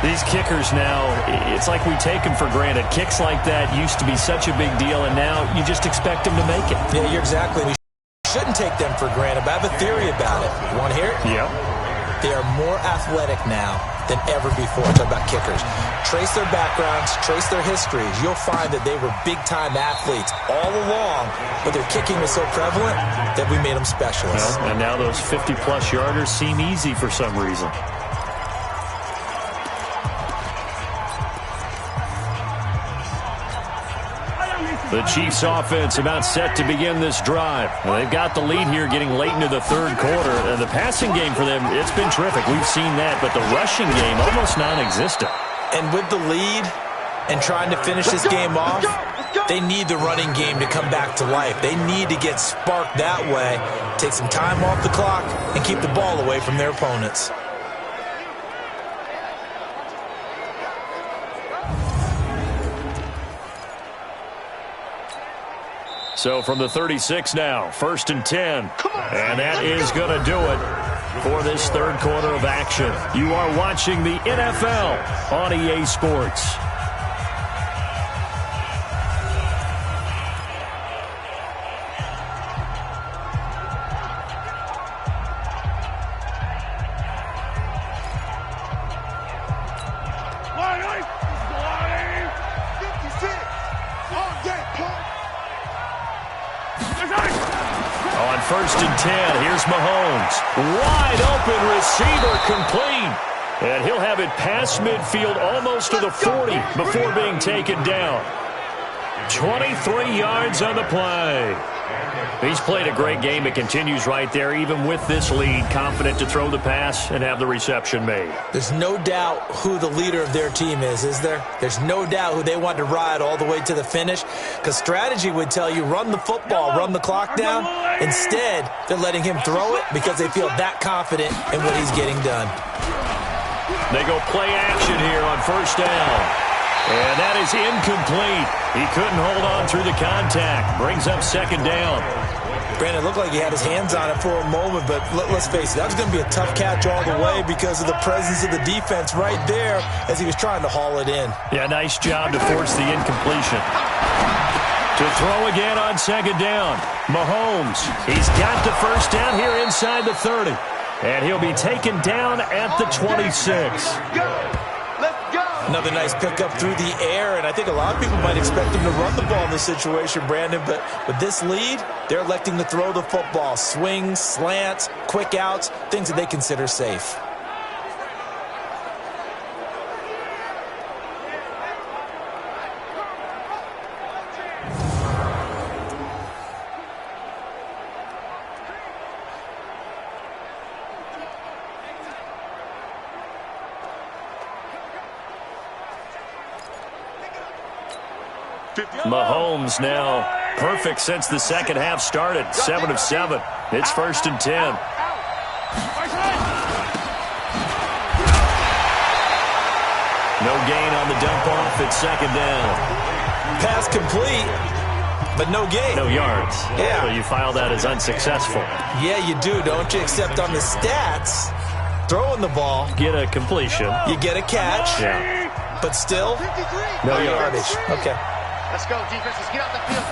S3: These kickers now, it's like we take them for granted. Kicks like that used to be such a big deal, and now you just expect them to make it.
S4: Yeah, you're exactly. We shouldn't take them for granted, but I have a theory about it. You want to hear it?
S3: Yep.
S4: They are more athletic now than ever before. Talk about kickers. Trace their backgrounds, trace their histories. You'll find that they were big-time athletes all along, but their kicking was so prevalent that we made them specialists.
S3: Well, and now those 50-plus yarders seem easy for some reason. The Chiefs offense about set to begin this drive. Well, they've got the lead here getting late into the third quarter. And the passing game for them, it's been terrific. We've seen that, but the rushing game almost non-existent.
S4: And with the lead and trying to finish this game off, they need the running game to come back to life. They need to get sparked that way, take some time off the clock, and keep the ball away from their opponents.
S3: So from the 36 now, 1st and 10. And that is going to do it for this third quarter of action. You are watching the NFL on EA Sports. On 1st and 10, here's Mahomes. Wide open receiver complete. And he'll have it past midfield almost to the 40 before being taken down. 23 yards on the play. He's played a great game. It continues right there, even with this lead, confident to throw the pass and have the reception made.
S4: There's no doubt who the leader of their team is there? There's no doubt who they want to ride all the way to the finish, because strategy would tell you run the football, run the clock down. Instead, they're letting him throw it because they feel that confident in what he's getting done.
S3: They go play action here on 1st down. And that is incomplete. He couldn't hold on through the contact. Brings up 2nd down.
S4: Brandon, it looked like he had his hands on it for a moment, but let's face it, that was going to be a tough catch all the way because of the presence of the defense right there as he was trying to haul it in.
S3: Yeah, nice job to force the incompletion. To throw again on 2nd down. Mahomes, he's got the 1st down here inside the 30. And he'll be taken down at the 26.
S4: Another nice pickup through the air, and I think a lot of people might expect him to run the ball in this situation, Brandon, but with this lead, they're electing to throw the football. Swings, slants, quick outs, things that they consider safe.
S3: Mahomes now perfect since the second half started. 7 of 7. It's 1st and 10. No gain on the dump off. It's 2nd down.
S4: Pass complete, but no gain.
S3: No yards.
S4: Yeah.
S3: So you file that as unsuccessful.
S4: Yeah, you do, don't you? Except on the stats, throwing the ball.
S3: Get a completion.
S4: You get a catch.
S3: Yeah.
S4: But still,
S3: no yardage.
S4: Okay.
S6: Let's go, defenses. Get out the field.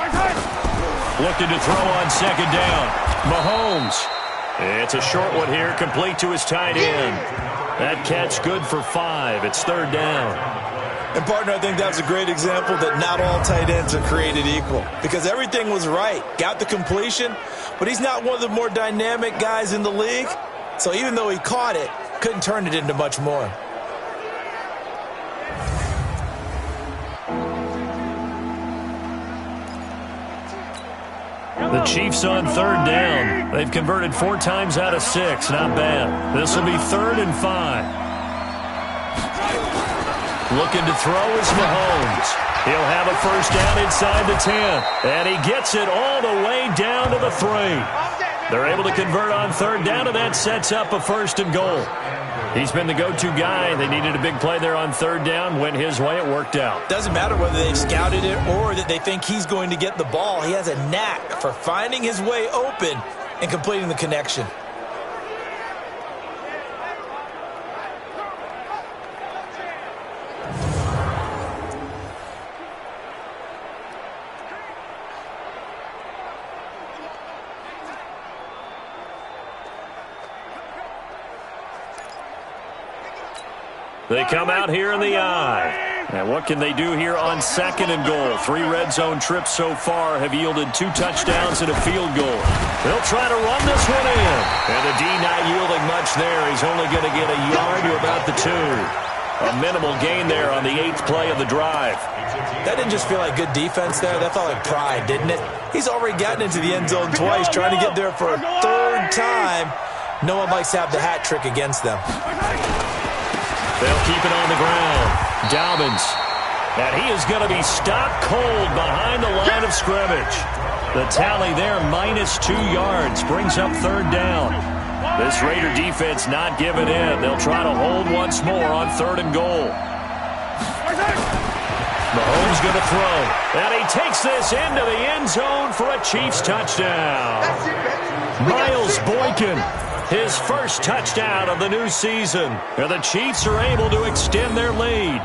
S3: Looking to throw on second down. Mahomes. It's a short one here, complete to his tight end. That catch good for 5. It's third down.
S4: And, partner, I think that's a great example that not all tight ends are created equal. Because everything was right. Got the completion, but he's not one of the more dynamic guys in the league. So even though he caught it, couldn't turn it into much more.
S3: The Chiefs on third down. They've converted 4 times out of 6. Not bad. This will be 3rd and 5. Looking to throw is Mahomes. He'll have a first down inside the 10. And he gets it all the way down to the 3. They're able to convert on third down, and that sets up a 1st and goal. He's been the go-to guy. They needed a big play there on third down. Went his way. It worked out.
S4: Doesn't matter whether they've scouted it or that they think he's going to get the ball. He has a knack for finding his way open and completing the connection.
S3: They come out here in the eye. And what can they do here on 2nd and goal? 3 red zone trips so far have yielded 2 touchdowns and a field goal. They'll try to run this one in. And the D not yielding much there. He's only going to get a yard to about the 2. A minimal gain there on the 8th play of the drive.
S4: That didn't just feel like good defense there. That felt like pride, didn't it? He's already gotten into the end zone twice, trying to get there for a 3rd time. No one likes to have the hat trick against them.
S3: They'll keep it on the ground. Dobbins. And he is going to be stopped cold behind the line of scrimmage. The tally there, -2 yards, brings up third down. This Raider defense not giving in. They'll try to hold once more on 3rd and goal. Mahomes going to throw. And he takes this into the end zone for a Chiefs touchdown. Miles Boykin. His first touchdown of the new season. And the Chiefs are able to extend their lead.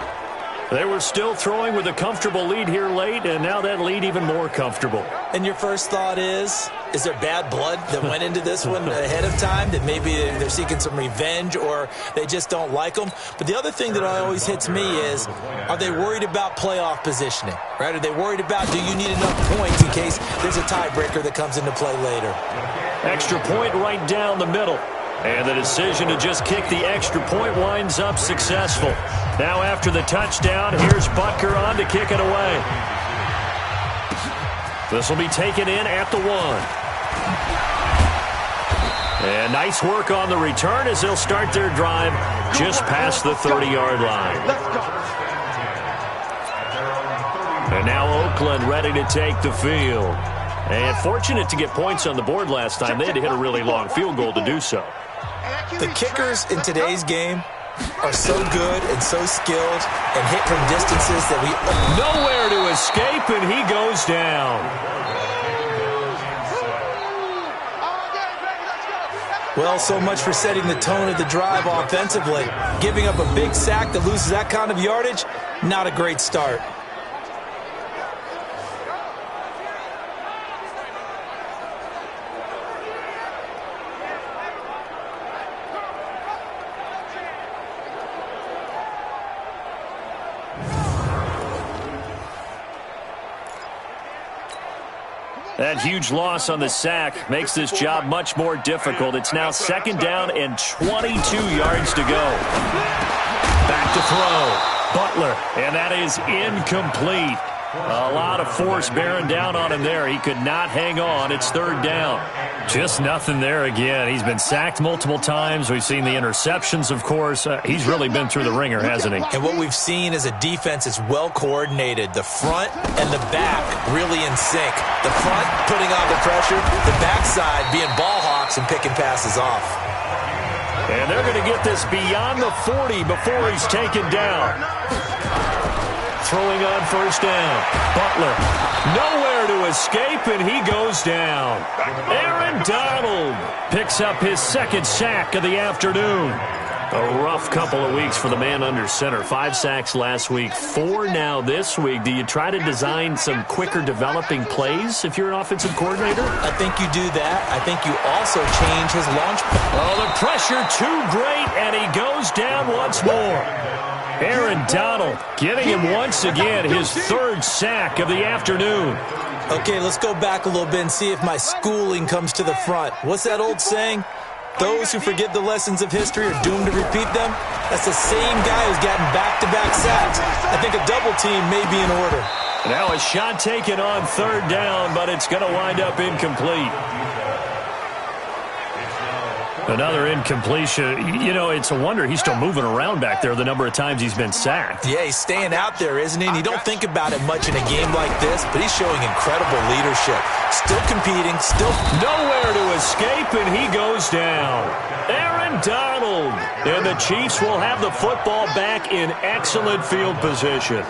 S3: They were still throwing with a comfortable lead here late, and now that lead even more comfortable.
S4: And your first thought is there bad blood that went into this one ahead of time, that maybe they're seeking some revenge or they just don't like them? But the other thing that always hits me is, are they worried about playoff positioning? Right? Are they worried about, do you need enough points in case there's a tiebreaker that comes into play later?
S3: Extra point right down the middle. And the decision to just kick the extra point winds up successful. Now after the touchdown, here's Butker on to kick it away. This will be taken in at the 1. And nice work on the return as they'll start their drive just past the 30-yard line. And now Oakland ready to take the field. And fortunate to get points on the board last time. They had to hit a really long field goal to do so.
S4: The kickers in today's game are so good and so skilled and hit from distances that we...
S3: Nowhere to escape, and he goes down.
S4: Well, so much for setting the tone of the drive offensively. Giving up a big sack that loses that kind of yardage, not a great start.
S3: That huge loss on the sack makes this job much more difficult. It's now 2nd down and 22 yards to go. Back to throw. Butler, and that is incomplete. A lot of force bearing down on him there. He could not hang on. It's 3rd down. Just nothing there again. He's been sacked multiple times. We've seen the interceptions, of course. He's really been through the ringer, hasn't he?
S4: And what we've seen is a defense that's well coordinated. The front and the back really in sync. The front putting on the pressure, the backside being ball hawks and picking passes off.
S3: And they're going to get this beyond the 40 before he's taken down. Throwing on 1st down. Butler, nowhere to escape, and he goes down. Aaron Donald picks up his 2nd sack of the afternoon. A rough couple of weeks for the man under center. 5 sacks last week, 4 now this week. Do you try to design some quicker developing plays if you're an offensive coordinator?
S4: I think you do that. I think you also change his launch.
S3: Oh, the pressure too great, and he goes down once more. Aaron Donald getting him once again his 3rd sack of the afternoon.
S4: Okay, let's go back a little bit and see if my schooling comes to the front. What's that old saying? Those who forget the lessons of history are doomed to repeat them. That's the same guy who's gotten back-to-back sacks. I think a double team may be in order.
S3: Now a shot taken on 3rd down, but it's going to wind up incomplete. Another incompletion. You know, it's a wonder he's still moving around back there the number of times he's been sacked.
S4: Yeah, he's staying out there, isn't he? And you don't think about it much in a game like this, but he's showing incredible leadership. Still competing, still
S3: nowhere to escape, and he goes down. Aaron Donald. And the Chiefs will have the football back in excellent field position.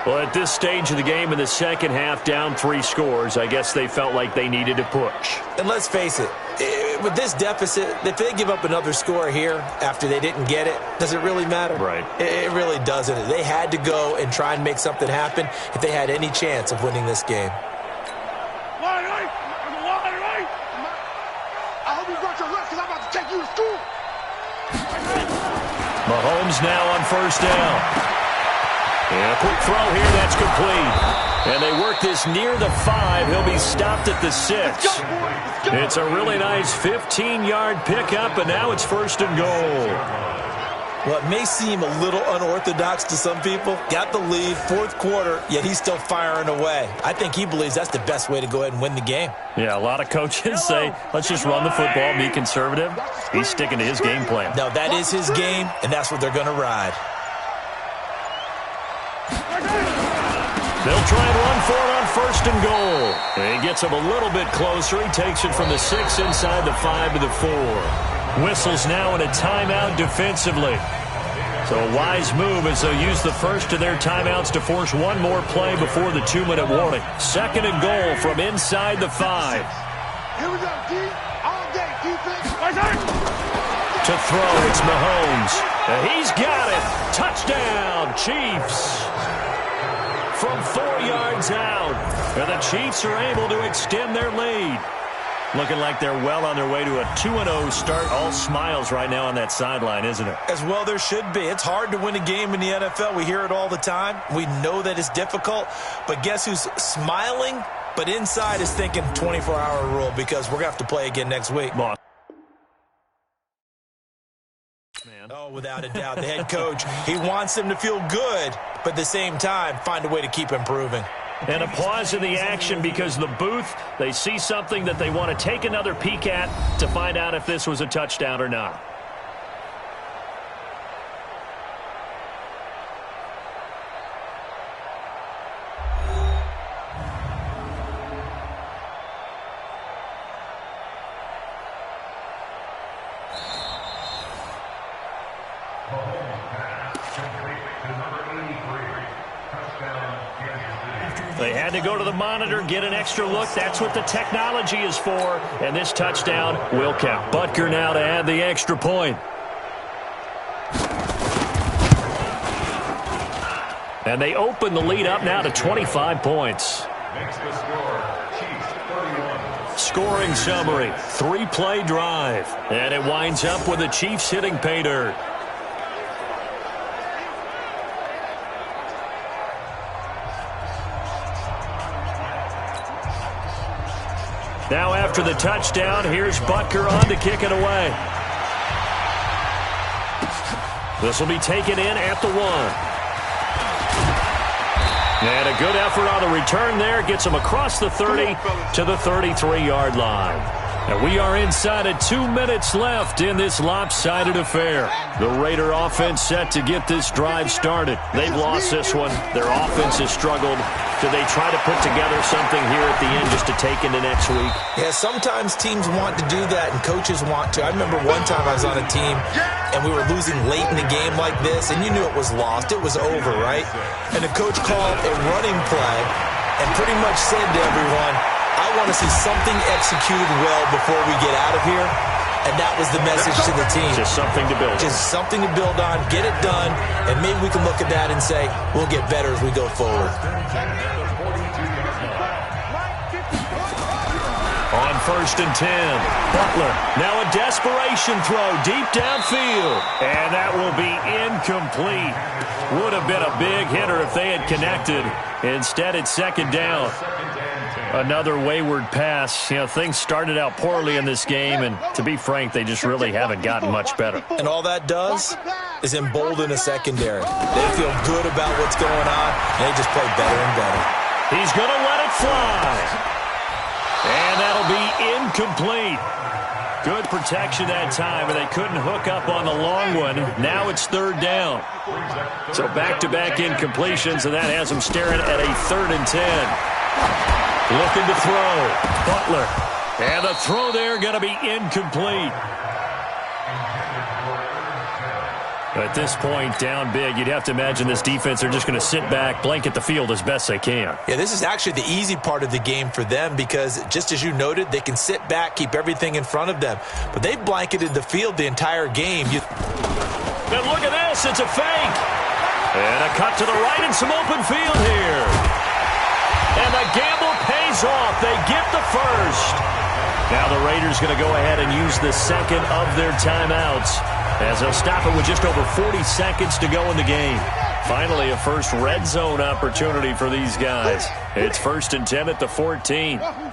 S3: Well, at this stage of the game in the second half, down 3 scores, I guess they felt like they needed to push.
S4: And let's face it, with this deficit, if they give up another score here after they didn't get it, does it really matter?
S3: Right.
S4: It really doesn't. They had to go and try and make something happen if they had any chance of winning this game.
S6: I hope you brought your lunch because I'm about to take you to school.
S3: Mahomes now on 1st down. And a quick throw here, that's complete. And they work this near the 5. He'll be stopped at the 6. It's a really nice 15-yard pickup, and now it's 1st and goal.
S4: Well, it may seem a little unorthodox to some people. Got the lead, 4th quarter, yet he's still firing away. I think he believes that's the best way to go ahead and win the game.
S3: Yeah, a lot of coaches say, let's just run the football, be conservative. He's sticking to his game plan.
S4: No, that is his game, and that's what they're going to ride.
S3: They'll try and run for it on 1st and goal. And he gets him a little bit closer. He takes it from the 6 inside the 5 to the 4. Whistles now in a timeout defensively. So a wise move as they'll use the first of their timeouts to force one more play before the 2-minute warning. 2nd and goal from inside the 5.
S6: Here we go, D. All day, defense.
S3: To throw, it's Mahomes. And he's got it. Touchdown, Chiefs. From 4 yards out. And the Chiefs are able to extend their lead. Looking like they're well on their way to a 2-0 start. All smiles right now on that sideline, isn't it?
S4: As well there should be. It's hard to win a game in the NFL. We hear it all the time. We know that it's difficult. But guess who's smiling? But inside is thinking 24-hour rule because we're going to have to play again next week.
S3: Man.
S4: Oh, without a doubt. The head coach, he wants them to feel good, but at the same time, find a way to keep improving.
S3: And a pause in the action because the booth, they see something that they want to take another peek at to find out if this was a touchdown or not. They had to go to the monitor, get an extra look. That's what the technology is for. And this touchdown will count. Butker now to add the extra point. And they open the lead up now to 25 points.
S5: Next to score, Chiefs 31.
S3: Scoring summary, 3-play drive. And it winds up with the Chiefs hitting pay dirt. Now after the touchdown, here's Butker on to kick it away. This will be taken in at the 1. And a good effort on the return there. Gets him across the 30 to the 33-yard line. And we are inside of 2 minutes left in this lopsided affair. The Raider offense set to get this drive started. They've lost this one. Their offense has struggled. Do they try to put together something here at the end just to take into next week?
S4: Yeah, sometimes teams want to do that and coaches want to. I remember one time I was on a team and we were losing late in the game like this, and you knew it was lost. It was over, right? And the coach called a running play and pretty much said to everyone, I want to see something executed well before we get out of here. And that was the message to the team.
S3: Just something to build on.
S4: Just something to build on, get it done, and maybe we can look at that and say, we'll get better as we go forward.
S3: On 1st and 10, Butler. Now a desperation throw deep downfield. And that will be incomplete. Would have been a big hitter if they had connected. Instead, it's 2nd down. Another wayward pass. You know, things started out poorly in this game, and to be frank, they just really haven't gotten much better.
S4: And all that does is embolden a secondary. They feel good about what's going on, and they just play better and better.
S3: He's going to let it fly. And that'll be incomplete. Good protection that time, and they couldn't hook up on the long one. Now it's 3rd down. So back-to-back incompletions, and that has them staring at a 3rd and 10. Looking to throw. Butler. And the throw there going to be incomplete. At this point, down big, you'd have to imagine this defense are just going to sit back, blanket the field as best they can.
S4: Yeah, this is actually the easy part of the game for them because, just as you noted, they can sit back, keep everything in front of them. But they blanketed the field the entire game.
S3: And look at this. It's a fake. And a cut to the right and some open field here. And the gamble pays off. They get the first. Now the Raiders going to go ahead and use the second of their timeouts as they'll stop it with just over 40 seconds to go in the game. Finally, a first red zone opportunity for these guys. It's 1st and 10 at the 14.
S6: Mike's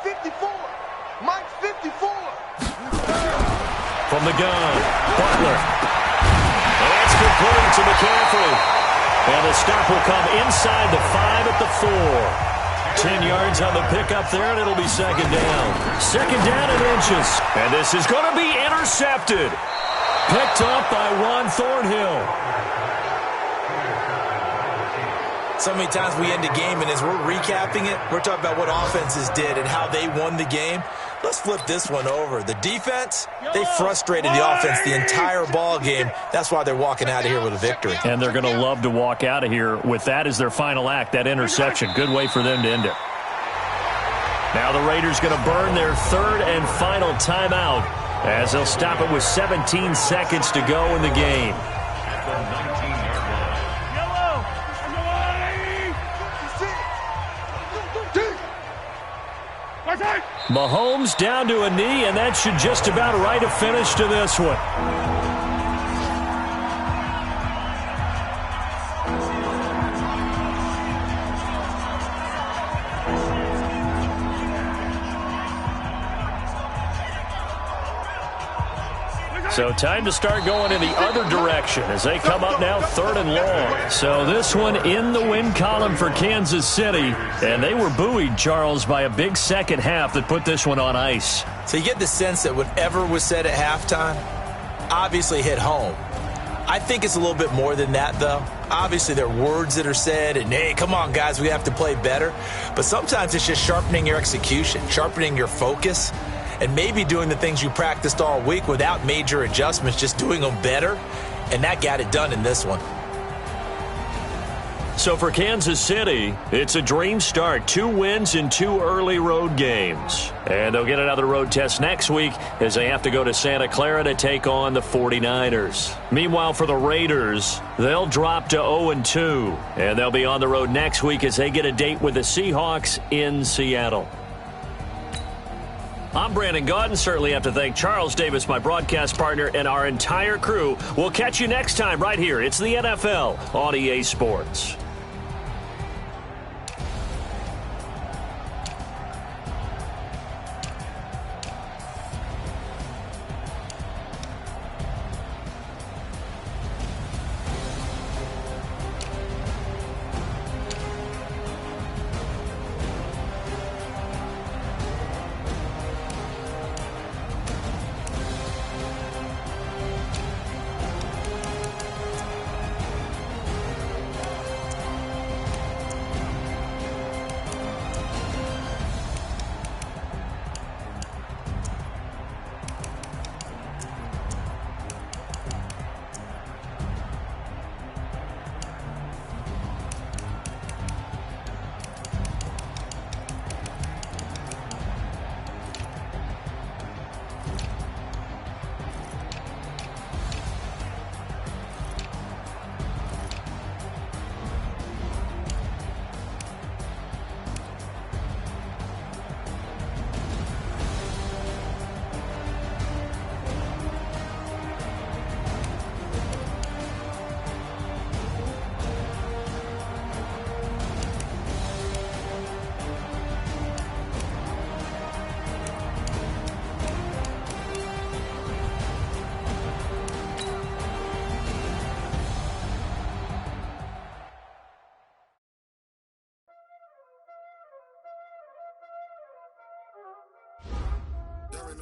S6: 54. Mike's 54.
S3: From the gun, Butler. And it's complete to McCaffrey. And the stop will come inside the 5 at the 4. 10 yards on the pickup there, and it'll be 2nd down. 2nd down and inches. And this is going to be intercepted. Picked up by Juan Thornhill.
S4: So many times we end a game, and as we're recapping it, we're talking about what offenses did and how they won the game. Let's flip this one over. The defense, they frustrated the offense the entire ball game. That's why they're walking out of here with a victory.
S3: And they're going to love to walk out of here with that as their final act, that interception. Good way for them to end it. Now the Raiders going to burn their 3rd and final timeout as they'll stop it with 17 seconds to go in the game. Mahomes down to a knee, and that should just about write a finish to this one. So time to start going in the other direction as they come up now 3rd and long. So this one in the win column for Kansas City. And they were buoyed, Charles, by a big second half that put this one on ice.
S4: So you get the sense that whatever was said at halftime obviously hit home. I think it's a little bit more than that, though. Obviously, there are words that are said, and, hey, come on, guys, we have to play better. But sometimes it's just sharpening your execution, sharpening your focus, and maybe doing the things you practiced all week without major adjustments, just doing them better. And that got it done in this one.
S3: So for Kansas City, it's a dream start. 2 wins in 2 early road games. And they'll get another road test next week as they have to go to Santa Clara to take on the 49ers. Meanwhile, for the Raiders, they'll drop to 0-2. And they'll be on the road next week as they get a date with the Seahawks in Seattle. I'm Brandon Gaudin. Certainly have to thank Charles Davis, my broadcast partner, and our entire crew. We'll catch you next time right here. It's the NFL on EA Sports.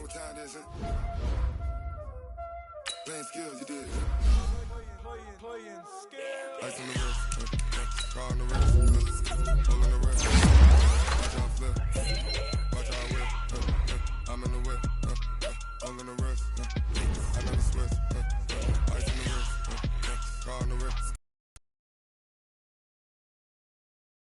S1: what time this, huh? Playing skills, you did.
S7: Playing skills.
S1: Ice on the wrist, car on the wrist.